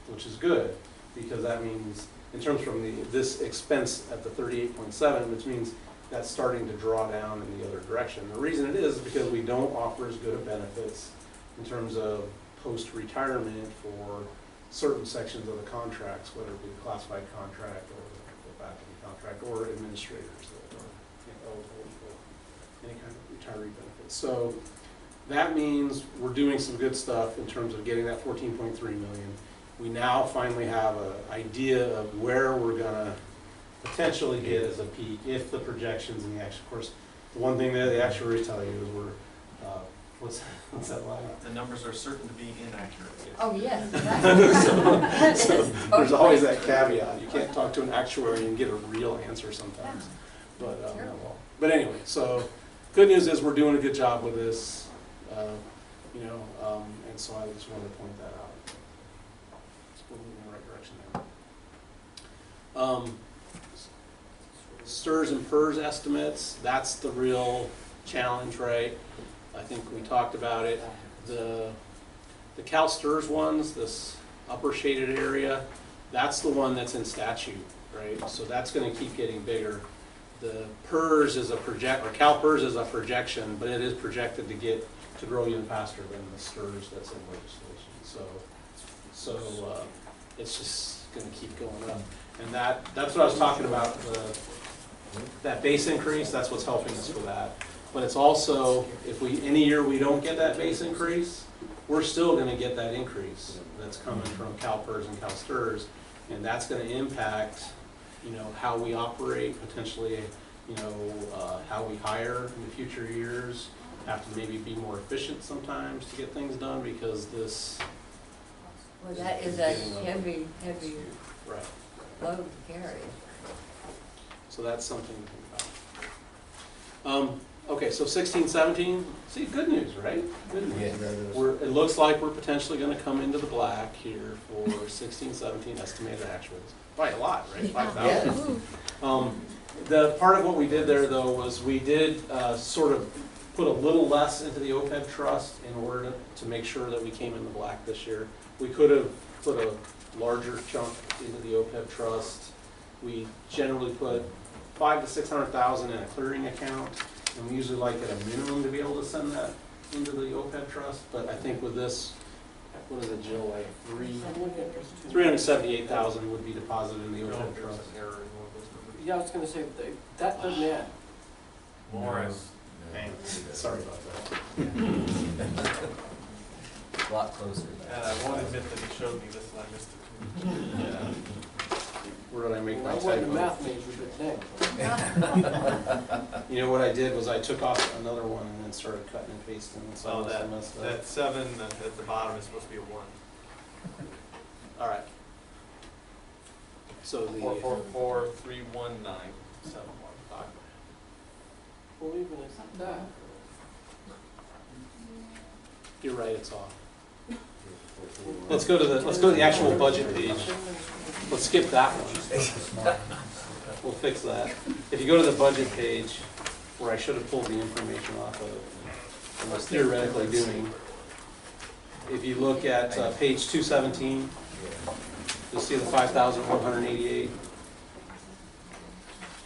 which is good, because that means, in terms from this expense at the 38.7, which means that's starting to draw down in the other direction. The reason it is because we don't offer as good of benefits in terms of post-retirement for certain sections of the contracts, whether it be the classified contract or the faculty contract or administrators that are eligible for any kind of retiree benefits. So that means we're doing some good stuff in terms of getting that 14.3 million. We now finally have an idea of where we're gonna potentially get as a peak if the projections and the actual, of course, the one thing that the actuaries tell you is we're What's that line? The numbers are certain to be inaccurate. Oh, yes. So there's always that caveat, you can't talk to an actuary and get a real answer sometimes. But anyway, so good news is we're doing a good job with this, and so I just wanted to point that out. It's moving in the right direction there. STRS and PERS estimates, that's the real challenge, right? I think we talked about it. The Cal STRS ones, this upper shaded area, that's the one that's in statute, right? So that's going to keep getting bigger. The PERS is a Cal PERS is a projection, but it is projected to grow even faster than the STRS that's in legislation. So it's just going to keep going up, and that's what I was talking about. That base increase, that's what's helping us with that. But it's also, if any year we don't get that base increase, we're still going to get that increase that's coming from Cal PERS and Cal STRS, and that's going to impact, how we operate, potentially, how we hire in the future years, have to maybe be more efficient sometimes to get things done, because this. Well, that is a heavy right. load to carry. So that's something to think about. Okay, so 16, 17, see, good news, right? Good news. Yeah. It looks like we're potentially going to come into the black here for 16, 17 estimated actuals. By a lot, right? 5,000. The part of what we did there, though, was we did sort of put a little less into the OPEB trust in order to make sure that we came in the black this year. We could have put a larger chunk into the OPEB trust. We generally put $500,000 to $600,000 in a clearing account, and we usually like at a minimum to be able to send that into the OPEB trust. But I think with this, what is it, Jill? Like 378,000 would be deposited in the OPEB trust. Yeah, I was gonna say, that doesn't add. Morris. Sorry about that. A lot closer. And I won't admit that he showed me this and I missed it. Yeah. Where did I make my I wasn't a typo? math major, but dang. You know what I did was I took off another one and then started cutting and pasting, and so I must have messed up. That 7 at the bottom is supposed to be a 1. All right. So the 444319715. Well, even at that. You're right, it's off. Let's go to the actual budget page. Let's skip that one. We'll fix that. If you go to the budget page, where I should have pulled the information off of, and was theoretically doing, if you look at page 217, you'll see the 5,188.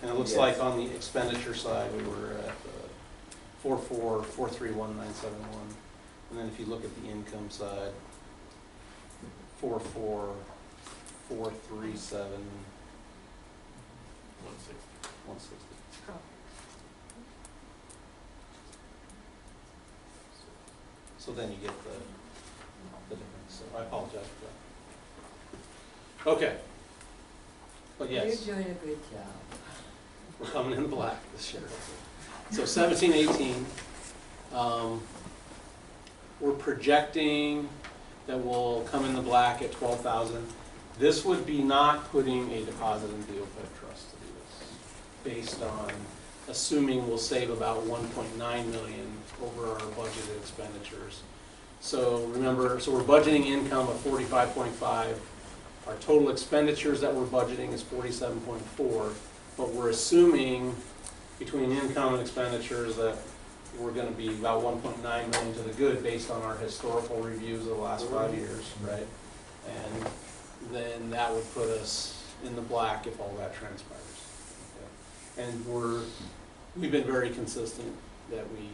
And it looks like on the expenditure side, we were at 4431971. And then if you look at the income side, 44437 160. So then you get the difference. So I apologize for that. Okay. But yes, You're doing a good job. we're coming in the black this year. So 17, 18, we're projecting that we'll come in the black at 12,000. This would be not putting a deposit into the OPEB trust to do this, based on assuming we'll save about 1.9 million over our budgeted expenditures. So remember, so we're budgeting income of 45.5. Our total expenditures that we're budgeting is 47.4, but we're assuming between income and expenditures that we're going to be about 1.9 million to the good based on our historical reviews of the last 5 years, right? And then that would put us in the black if all that transpires. Okay. And we've been very consistent that we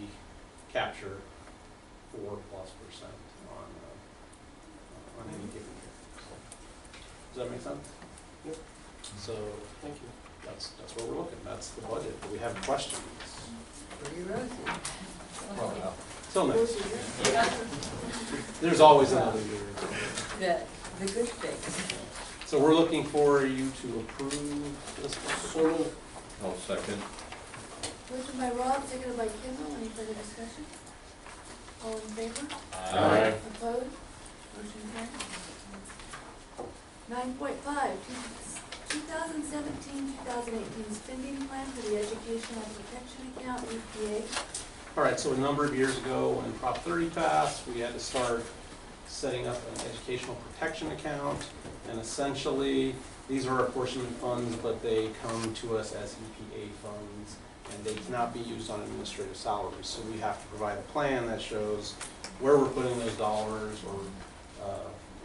capture 4+% on any given year. Does that make sense? Yep. So thank you. That's where we're looking. That's the budget. Do we have questions? Pretty rosy. Till next. There's always another year. The good things. So we're looking for you to approve this one. I'll second. Motion by Rob, seconded by Kendall. Any further discussion? All in favor? Aye. Opposed? Motion carries. 9.5, 2017-2018 spending plan for the Educational Protection Account, EPA. All right, so a number of years ago, when Prop 30 passed, we had to start setting up an educational protection account. And essentially, these are apportionment funds, but they come to us as EPA funds, and they cannot be used on administrative salaries. So we have to provide a plan that shows where we're putting those dollars, or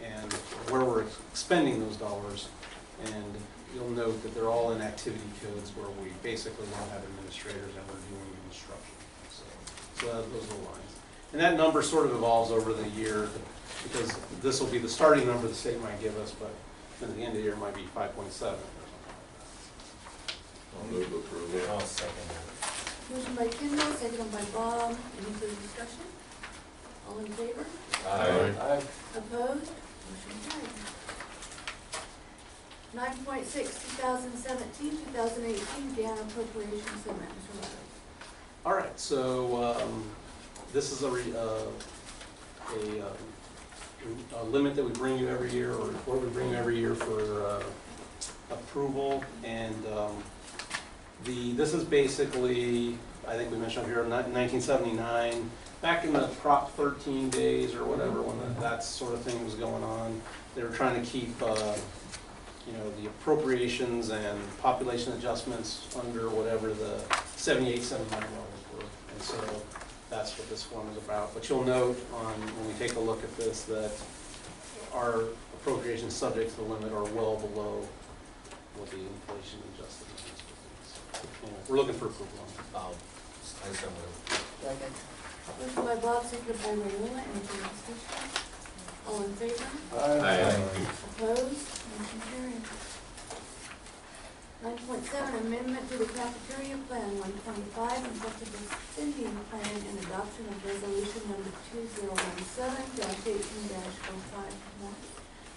and where we're expending those dollars. And you'll note that they're all in activity codes where we basically don't have administrators and we're doing instruction. So those are the lines. And that number sort of evolves over the year, because this will be the starting number the state might give us, but then at the end of the year it might be 5.7 or something. I'll move approval. I'll second that. Motion by Kendall, seconded by Bob. Any further discussion? All in favor? Aye. Opposed? Motion carried. 9.6, 2017-2018 GAN appropriation summit. Mr. Leonard. All right, so this is a limit that we bring you every year, or what we bring you every year for approval. And this is basically, I think we mentioned here, 1979, back in the Prop 13 days or whatever, when that sort of thing was going on. They were trying to keep the appropriations and population adjustments under whatever the 78, 79 levels were. And so that's what this one is about. But you'll note when we take a look at this that our appropriations subject to the limit are well below what the inflation adjusted is. We're looking for approval on that. I so moved. Second. Motion by Bob, seconded by Rayola. Any further discussion? All in favor? Aye. Opposed? Motion carried. 9.7, amendment to the cafeteria plan 125, and flexible spending plan and adoption of resolution number 2017-18-05.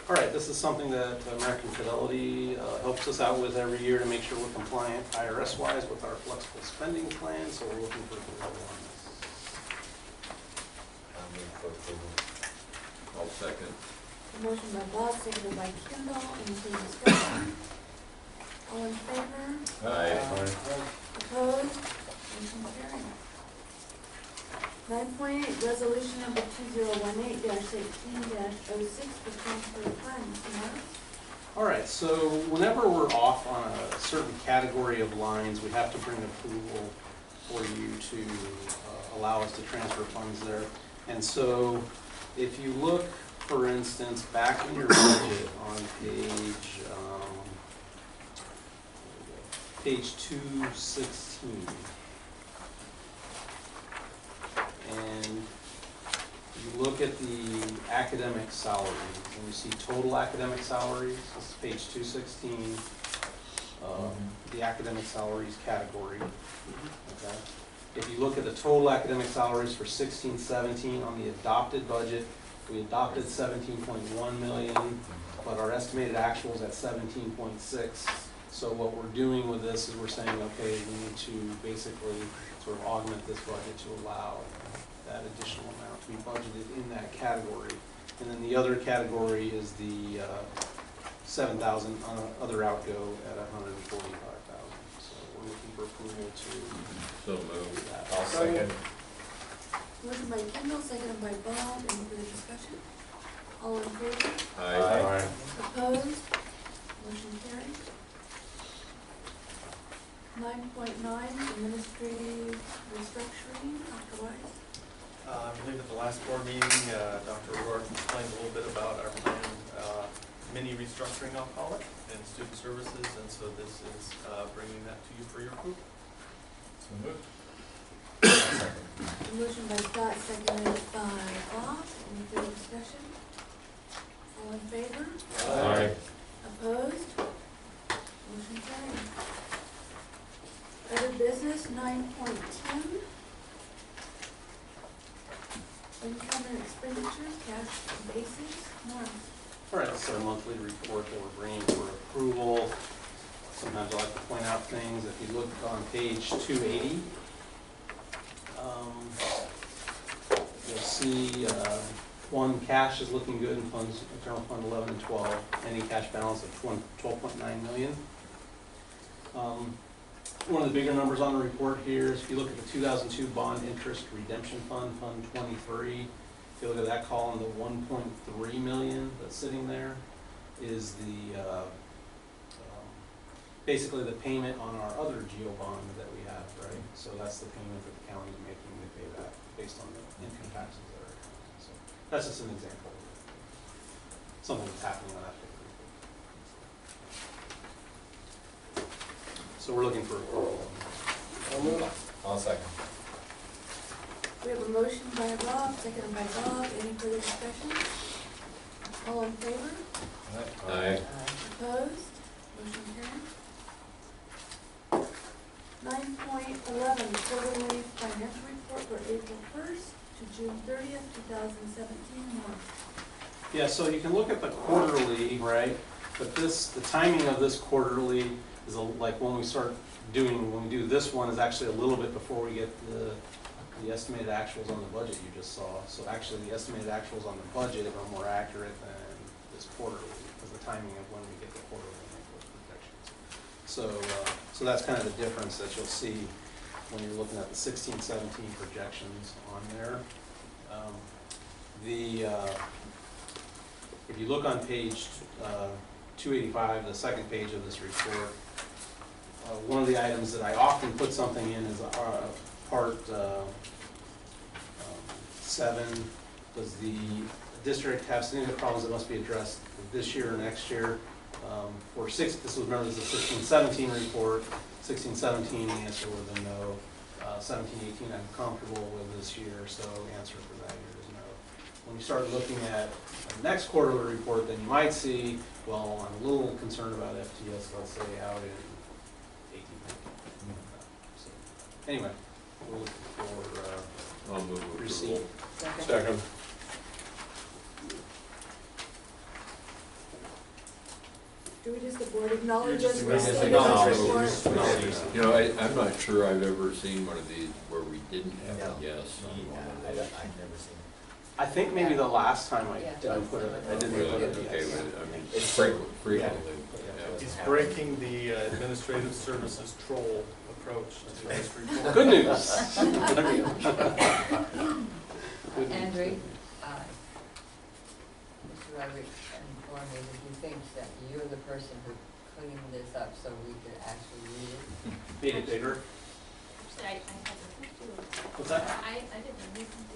All right, this is something that American Fidelity helps us out with every year to make sure we're compliant IRS-wise with our flexible spending plan, so we're looking for approval on this. I'll move for approval. I'll second. Motion by Bob, seconded by Kendall. Any further discussion? All in favor? Aye. Opposed? Motion carried. 9.8, resolution number 2018-18-06 for transfer of funds. All right, so whenever we're off on a certain category of lines, we have to bring approval for you to allow us to transfer funds there. And so if you look, for instance, back in your budget on page 216. And you look at the academic salaries, and you see total academic salaries, this is page 216, the academic salaries category. Okay. If you look at the total academic salaries for 16-17 on the adopted budget, we adopted 17.1 million, but our estimated actual is at 17.6. So what we're doing with this is we're saying, okay, we need to basically sort of augment this budget to allow that additional amount to be budgeted in that category. And then the other category is the 7,000 other outgo at 145,000. So we're looking for approval to So moved. do that. I'll second. Motion by Kendall, seconded by Bob. Any further discussion? All in favor? Aye. Opposed? Motion carried. 9.9, administrative restructuring. Dr. Weiss. I believe at the last board meeting, Dr. O'Rourke explained a little bit about our planned mini restructuring, I'll call it, in student services, and so this is bringing that to you for your approval. So moved. Motion by Scott, seconded by Bob. Any further discussion? All in favor? Aye. Opposed? Motion carried. Other business, 9.10. Income and expenditures, cash basis. Morris. All right, this is our monthly report that we're bringing for approval. Sometimes I like to point out things. If you look on page 280, you'll see, one, cash is looking good in funds, general fund 11 and 12, ending cash balance of 12.9 million. One of the bigger numbers on the report here is if you look at the 2002 bond interest redemption fund, Fund 23, if you look at that column, the 1.3 million that's sitting there is the basically the payment on our other GEO bond that we have, right? So that's the payment that the county is making. They pay that based on the income taxes that are coming. So that's just an example of something that's happening on that particular report. So we're looking for approval. I'll second. We have a motion by Rob, seconded by Bob. Any further discussion? All in favor? Aye. Opposed? Motion carried. 9.11, quarterly financial report for April 1st to June 30th, 2017. Mark. Yeah, so you can look at the quarterly, right? But the timing of this quarterly is like when we do this one is actually a little bit before we get the estimated actuals on the budget you just saw. So actually the estimated actuals on the budget are more accurate than this quarterly because the timing of when we get the quarterly projections. So that's kind of the difference that you'll see when you're looking at the 16-17 projections on there. If you look on page 285, the second page of this report, one of the items that I often put something in is part 7. Does the district have significant problems that must be addressed this year or next year? This was, remember, this is a 16-17 report. 16-17, the answer would have been no. 17-18, I'm comfortable with this year, so the answer for that year is no. When you start looking at the next quarterly report, then you might see, well, I'm a little concerned about FTS, let's say, out in 18-19. So, anyway, we'll look for I'll move receipt. Second. Do we just, the board acknowledge You're this? just receipt of acknowledge this report? You know, I'm not sure I've ever seen one of these where we didn't have a yes on one of those. I've never seen it. I think maybe the last time I didn't put it, I didn't put Really? it. Okay, Yes. but I mean, frequently, Yeah. yeah. He's breaking the administrative services troll approach to this report. Good news. Andrew, Mr. Roderick informed me that he thinks that you're the person who cleaned this up so we could actually read it. Made it bigger. Actually, I had to. What's that? I didn't listen to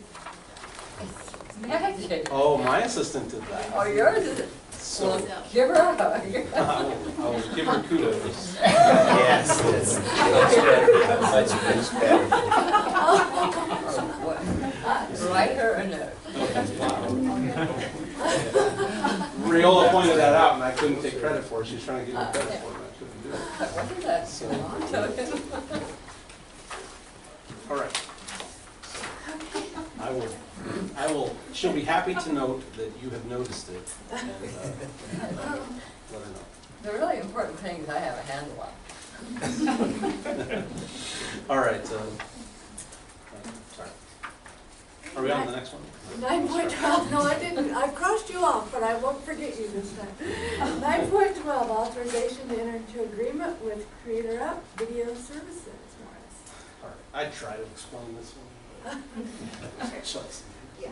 It's magic. Oh, my assistant did that. Oh, yours is it? So Well, give her a hug. I will give her kudos. Yes, it's better. Write her a note. Riola pointed that out, and I couldn't take credit for it. She was trying to give me credit for it, and I couldn't do it. Wasn't that So- long token? All right. I will, she'll be happy to note that you have noticed it, and let her know. The really important things I have a handle on. All right, sorry. Are we on to the next one? 9.12, no, I didn't, I crossed you off, but I won't forget you this time. 9.12, authorization to enter into agreement with Creator Up Video Services, Morris. All right, I try to explain this one. Shucks. Yeah.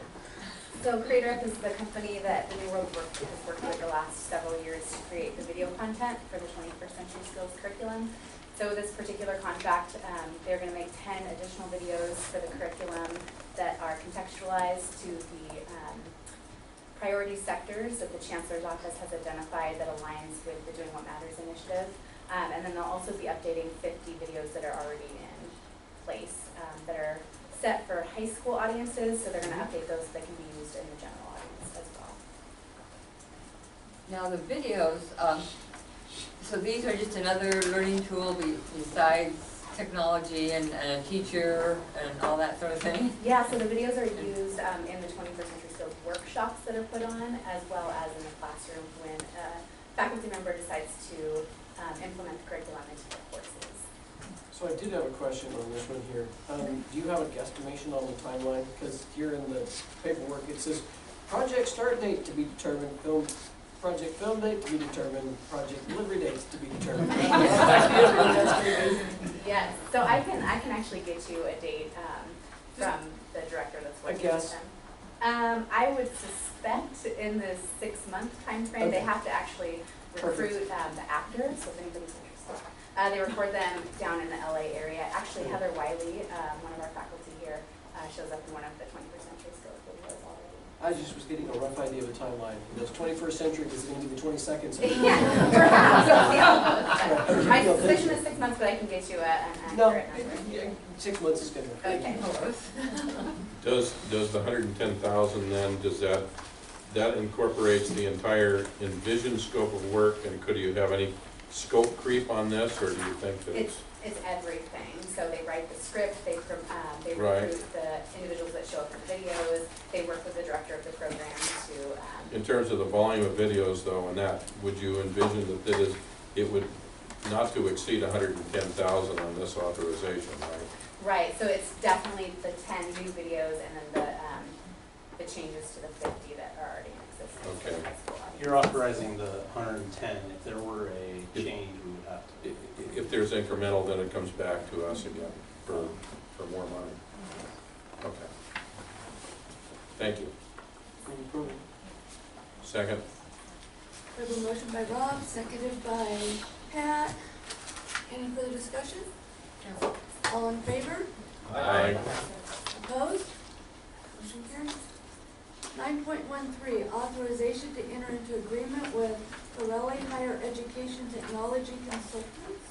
So Creator Up is the company that the New World Work has worked with the last several years to create the video content for the 21st Century Skills curriculum. So this particular contract, they're going to make 10 additional videos for the curriculum that are contextualized to the priority sectors that the Chancellor's Office has identified that aligns with the Doing What Matters initiative. And then they'll also be updating 50 videos that are already in place that are set for high school audiences, so they're going to update those that can be used in the general audience as well. Now the videos, so these are just another learning tool besides technology and a teacher and all that sort of thing? Yeah, so the videos are used in the 21st Century Skills workshops that are put on, as well as in the classroom when a faculty member decides to implement the curriculum into their courses. So I did have a question on this one here. Do you have a guesstimation on the timeline? Because here in the paperwork, it says, project start date to be determined, project film date to be determined, project delivery dates to be determined. Yes, so I can actually get you a date from the director that's working with them. I would suspect in the 6-month timeframe, they have to actually recruit the actors, so if anybody's interested. They record them down in the LA area. Actually, Heather Wiley, one of our faculty here, shows up in one of the 21st Century Skills videos already. I just was getting a rough idea of the timeline. It was 21st century, was it going to be the 22nd century? Yeah, perhaps. My suspicion is 6 months, but I can get you an accurate number. 6 months is good. Okay. Does the 110,000 then, does that incorporates the entire envisioned scope of work, and could you have any scope creep on this, or do you think that it's everything? So they write the script, they Right. recruit the individuals that show up in the videos, they work with the director of the program to. In terms of the volume of videos though, and that, would you envision that it would not to exceed 110,000 on this authorization, right? Right, so it's definitely the 10 new videos and then the changes to the 50 that are already in existence. Okay. For the high school audience. You're authorizing the 110. If there were a change, we would have to. If there's incremental, then it comes back to us again for more money. Okay. Thank you. Second. We have a motion by Rob, seconded by Pat. Any further discussion? All in favor? Aye. Opposed? Motion carries. 9.13, authorization to enter into agreement with Pirelli Higher Education Technology Consultants.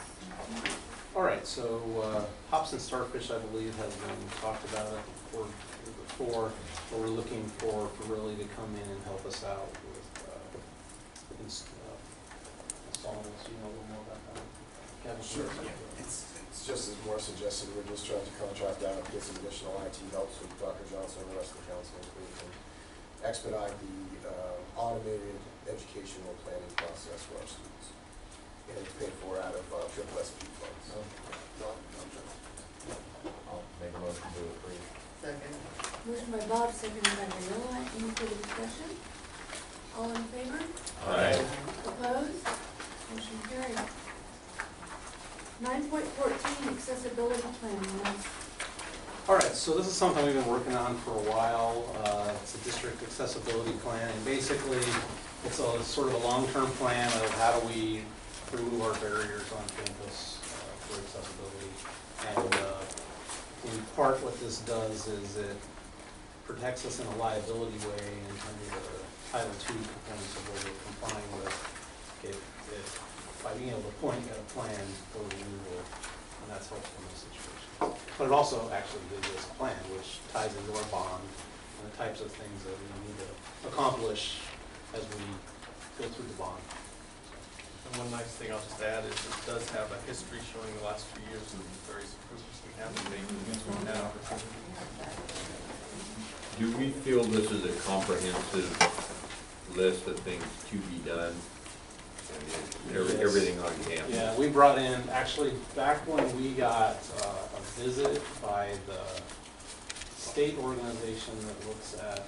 All right, so hops and starfish, I believe, has been talked about before. But we're looking for Pirelli to come in and help us out with installing this. You know a little more about that? Kevin? Sure. It's just as more suggested, we're just trying to contract out, get some additional IT help with Dr. Johnson and the rest of the council, so we can expedite the automated educational planning process for our students. And it's paid for out of SSSP funds. I'll make a motion to approve. Second. Motion by Bob, seconded by Marilla. Any further discussion? All in favor? Aye. Opposed? Motion carried. 9.14, accessibility planning. All right, so this is something we've been working on for a while. It's a district accessibility plan, and basically it's a sort of a long-term plan of how do we remove our barriers on campus for accessibility. And in part what this does is it protects us in a liability way in terms of the Title II components of what we're complying with. By being able to point at a plan for removal, and that's helpful in this situation. But it also actually gives us a plan, which ties into our bond and the types of things that we need to accomplish as we go through the bond. And one nice thing I'll just add is it does have a history showing the last few years of the various improvements we have made from that opportunity. Do we feel this is a comprehensive list of things to be done? Everything on campus? Yeah, we brought in, actually, back when we got a visit by the state organization that looks at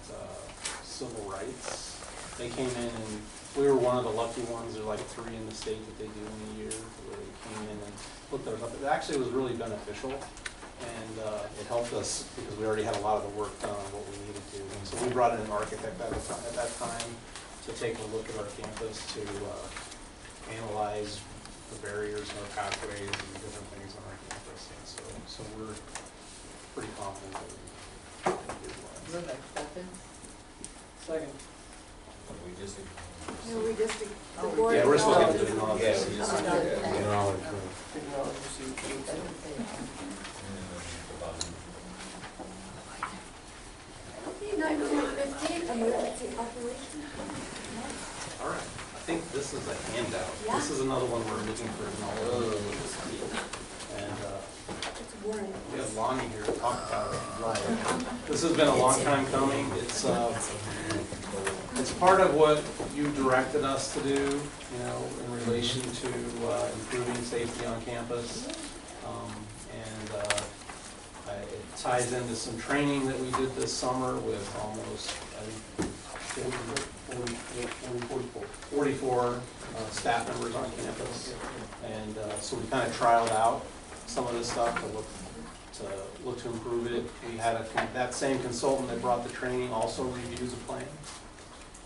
civil rights. They came in and we were one of the lucky ones. There's like 3 in the state that they do in a year where they came in and looked at it. It actually was really beneficial, and it helped us because we already had a lot of the work done on what we needed to. And so we brought in an architect at that time to take a look at our campus to analyze the barriers and our pathways and different things on our campus. And so we're pretty confident that we can do well. Second. We just, the board. Yeah, we're supposed to acknowledges- do all this. Okay, 9.15, emergency operation. All right, I think this is a handout. Yeah. This is another one we're looking for acknowledgement. And It's boring. we have Lonnie here to talk about it. Right. This has been a long time coming. It's part of what you directed us to do, you know, in relation to improving safety on campus. It ties into some training that we did this summer with almost, I think, 44 staff members on campus. And so we kind of trialed out some of this stuff to look to improve it. We had that same consultant that brought the training also reviews a plan.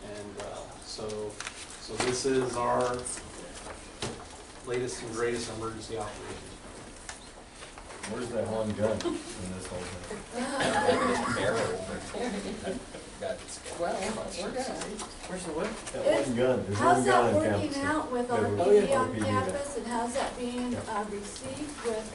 And so this is our latest and greatest emergency operations. Where's that one gun in this whole thing? Well, we're gonna, Where's the what? That one gun, there's How's one that gun on working campus. out with Yeah, our we're- PD our on PD, campus, and how's that being received with,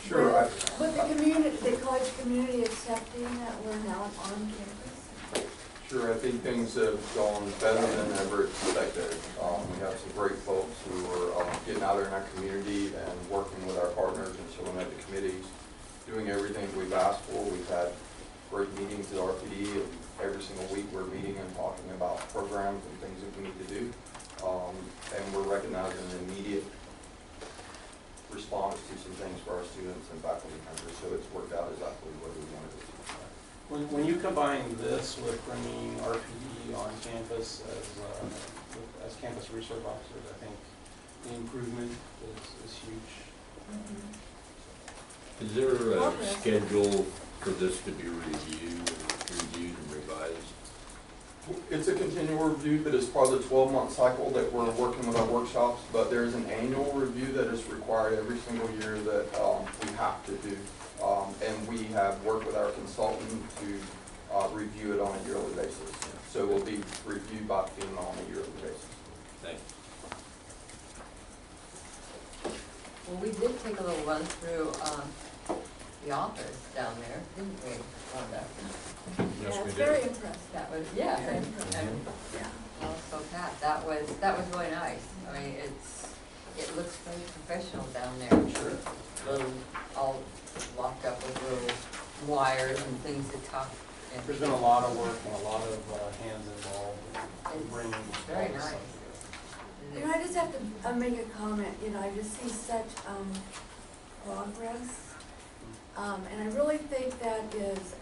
Sure, with the community, the college community accepting that we're now on campus? Sure, I think things have gone better than ever expected. We have some great folks who are getting out there in our community and working with our partners and showing up the committees, doing everything we've asked for. We've had great meetings at RPD, and every single week we're meeting and talking about programs and things that we need to do. And we're recognizing an immediate response to some things for our students and faculty members, so it's worked out exactly what we wanted it to. When you combine this with bringing RPD on campus as campus research officers, I think the improvement is huge. Is there a schedule for this to be reviewed and revised? It's a continual review, but it's part of the 12-month cycle that we're working with our workshops, but there's an annual review that is required every single year that we have to do. And we have worked with our consultant to review it on a yearly basis. So it will be reviewed by FEMA on a yearly basis. Thanks. well, we did take a little run through, the office down there, didn't we, Wanda? Yes, we It's did. very impressive. That was, yeah, Very and, impressive. Yeah. also Pat, that was really nice. I mean, it looks very professional down there. Sure. Little, all locked up with little wires and things to talk. There's been a lot of work and a lot of hands involved in It's bringing very all this nice. stuff together. You know, I just have to make a comment, you know, I just see such progress. And I really think that is,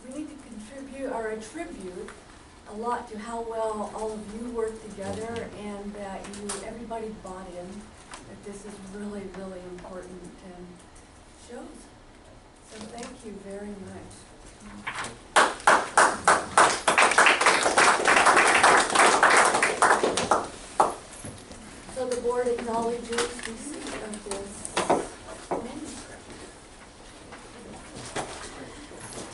we need to contribute or attribute a lot to how well all of you work together and that everybody bought in, that this is really, really important and shows. So thank you very much. So the board acknowledges receipt of this manuscript.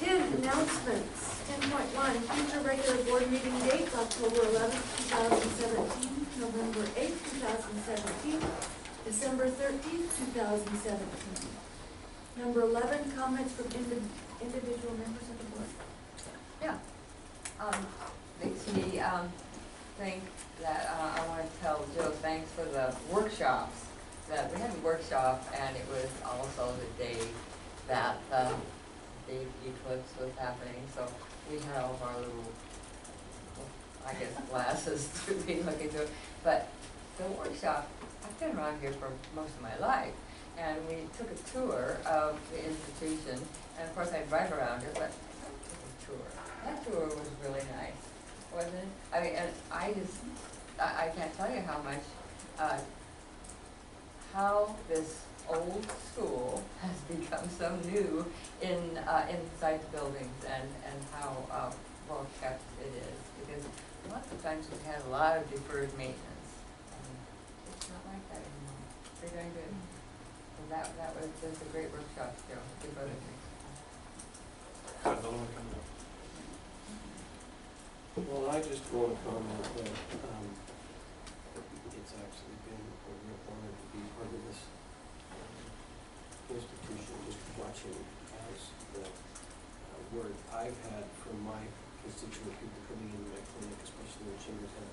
10, announcements. 10.1, future regular board meeting dates, October 11th, 2017, November 8th, 2017, December 13th, 2017. Number 11, comments from individual members of the board. Yeah. Makes me think that I want to tell Joe thanks for the workshops. That we had a workshop, and it was also the day that the big eclipse was happening. So we had all of our little, I guess, glasses to be looking through. But the workshop, I've been around here for most of my life. And we took a tour of the institution, and of course I drive around here, but I took a tour. That tour was really nice, wasn't it? I mean, and I can't tell you how much, how this old school has become so new inside the buildings and how well kept it is. Because lots of times we've had a lot of deferred maintenance. It's not like that anymore. They're doing good. That was just a great workshop, Joe. Good brother. Well, I just want to comment that it's actually been a real honor to be part of this institution, just watching as the word I've had from my constituent people coming into my clinic, especially in Chambertown,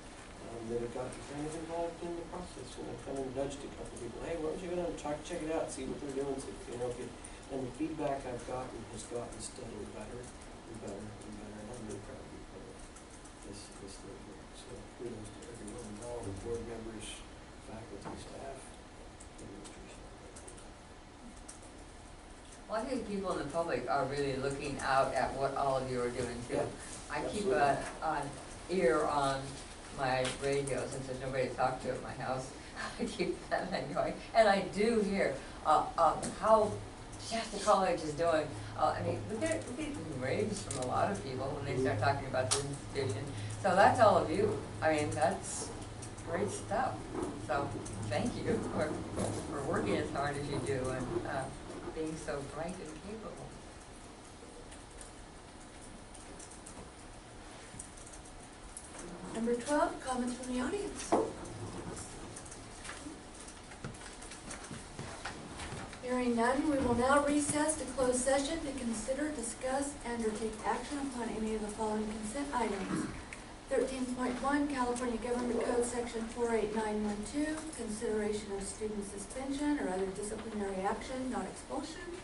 that have gotten kind of involved in the process, and I've kind of nudged a couple of people, hey, why don't you go down and check it out, see what they're doing, see, and the feedback I've gotten has gotten steadily better and better and better, and I'm really proud to be part of this thing here. So kudos to everyone involved, the board members, faculty, staff, administration. Well, I think people in the public are really looking out at what all of you are doing too. Yeah, I keep absolutely. an ear on my radio since there's nobody to talk to at my house. I keep that going, and I do hear how Shasta College is doing. I mean, we get raves from a lot of people when they start talking about the institution. So that's all of you. I mean, that's great stuff. So thank you for working as hard as you do and being so bright and capable. Number 12, comments from the audience. Hearing none, we will now recess to close session to consider, discuss, and or take action upon any of the following consent items. 13.1, California Government Code Section 48912, consideration of student suspension or other disciplinary action, not expulsion.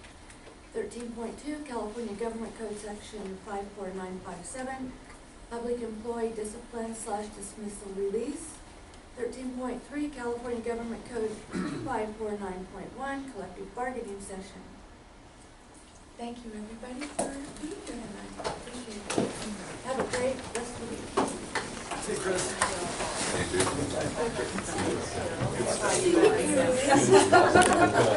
13.2, California Government Code Section 54957, public employee discipline / dismissal release. 13.3, California Government Code 549.1, collective bargaining session. Thank you, everybody, for being here tonight. Appreciate it. Have a great rest of the week. Hey, Chris. Thank you.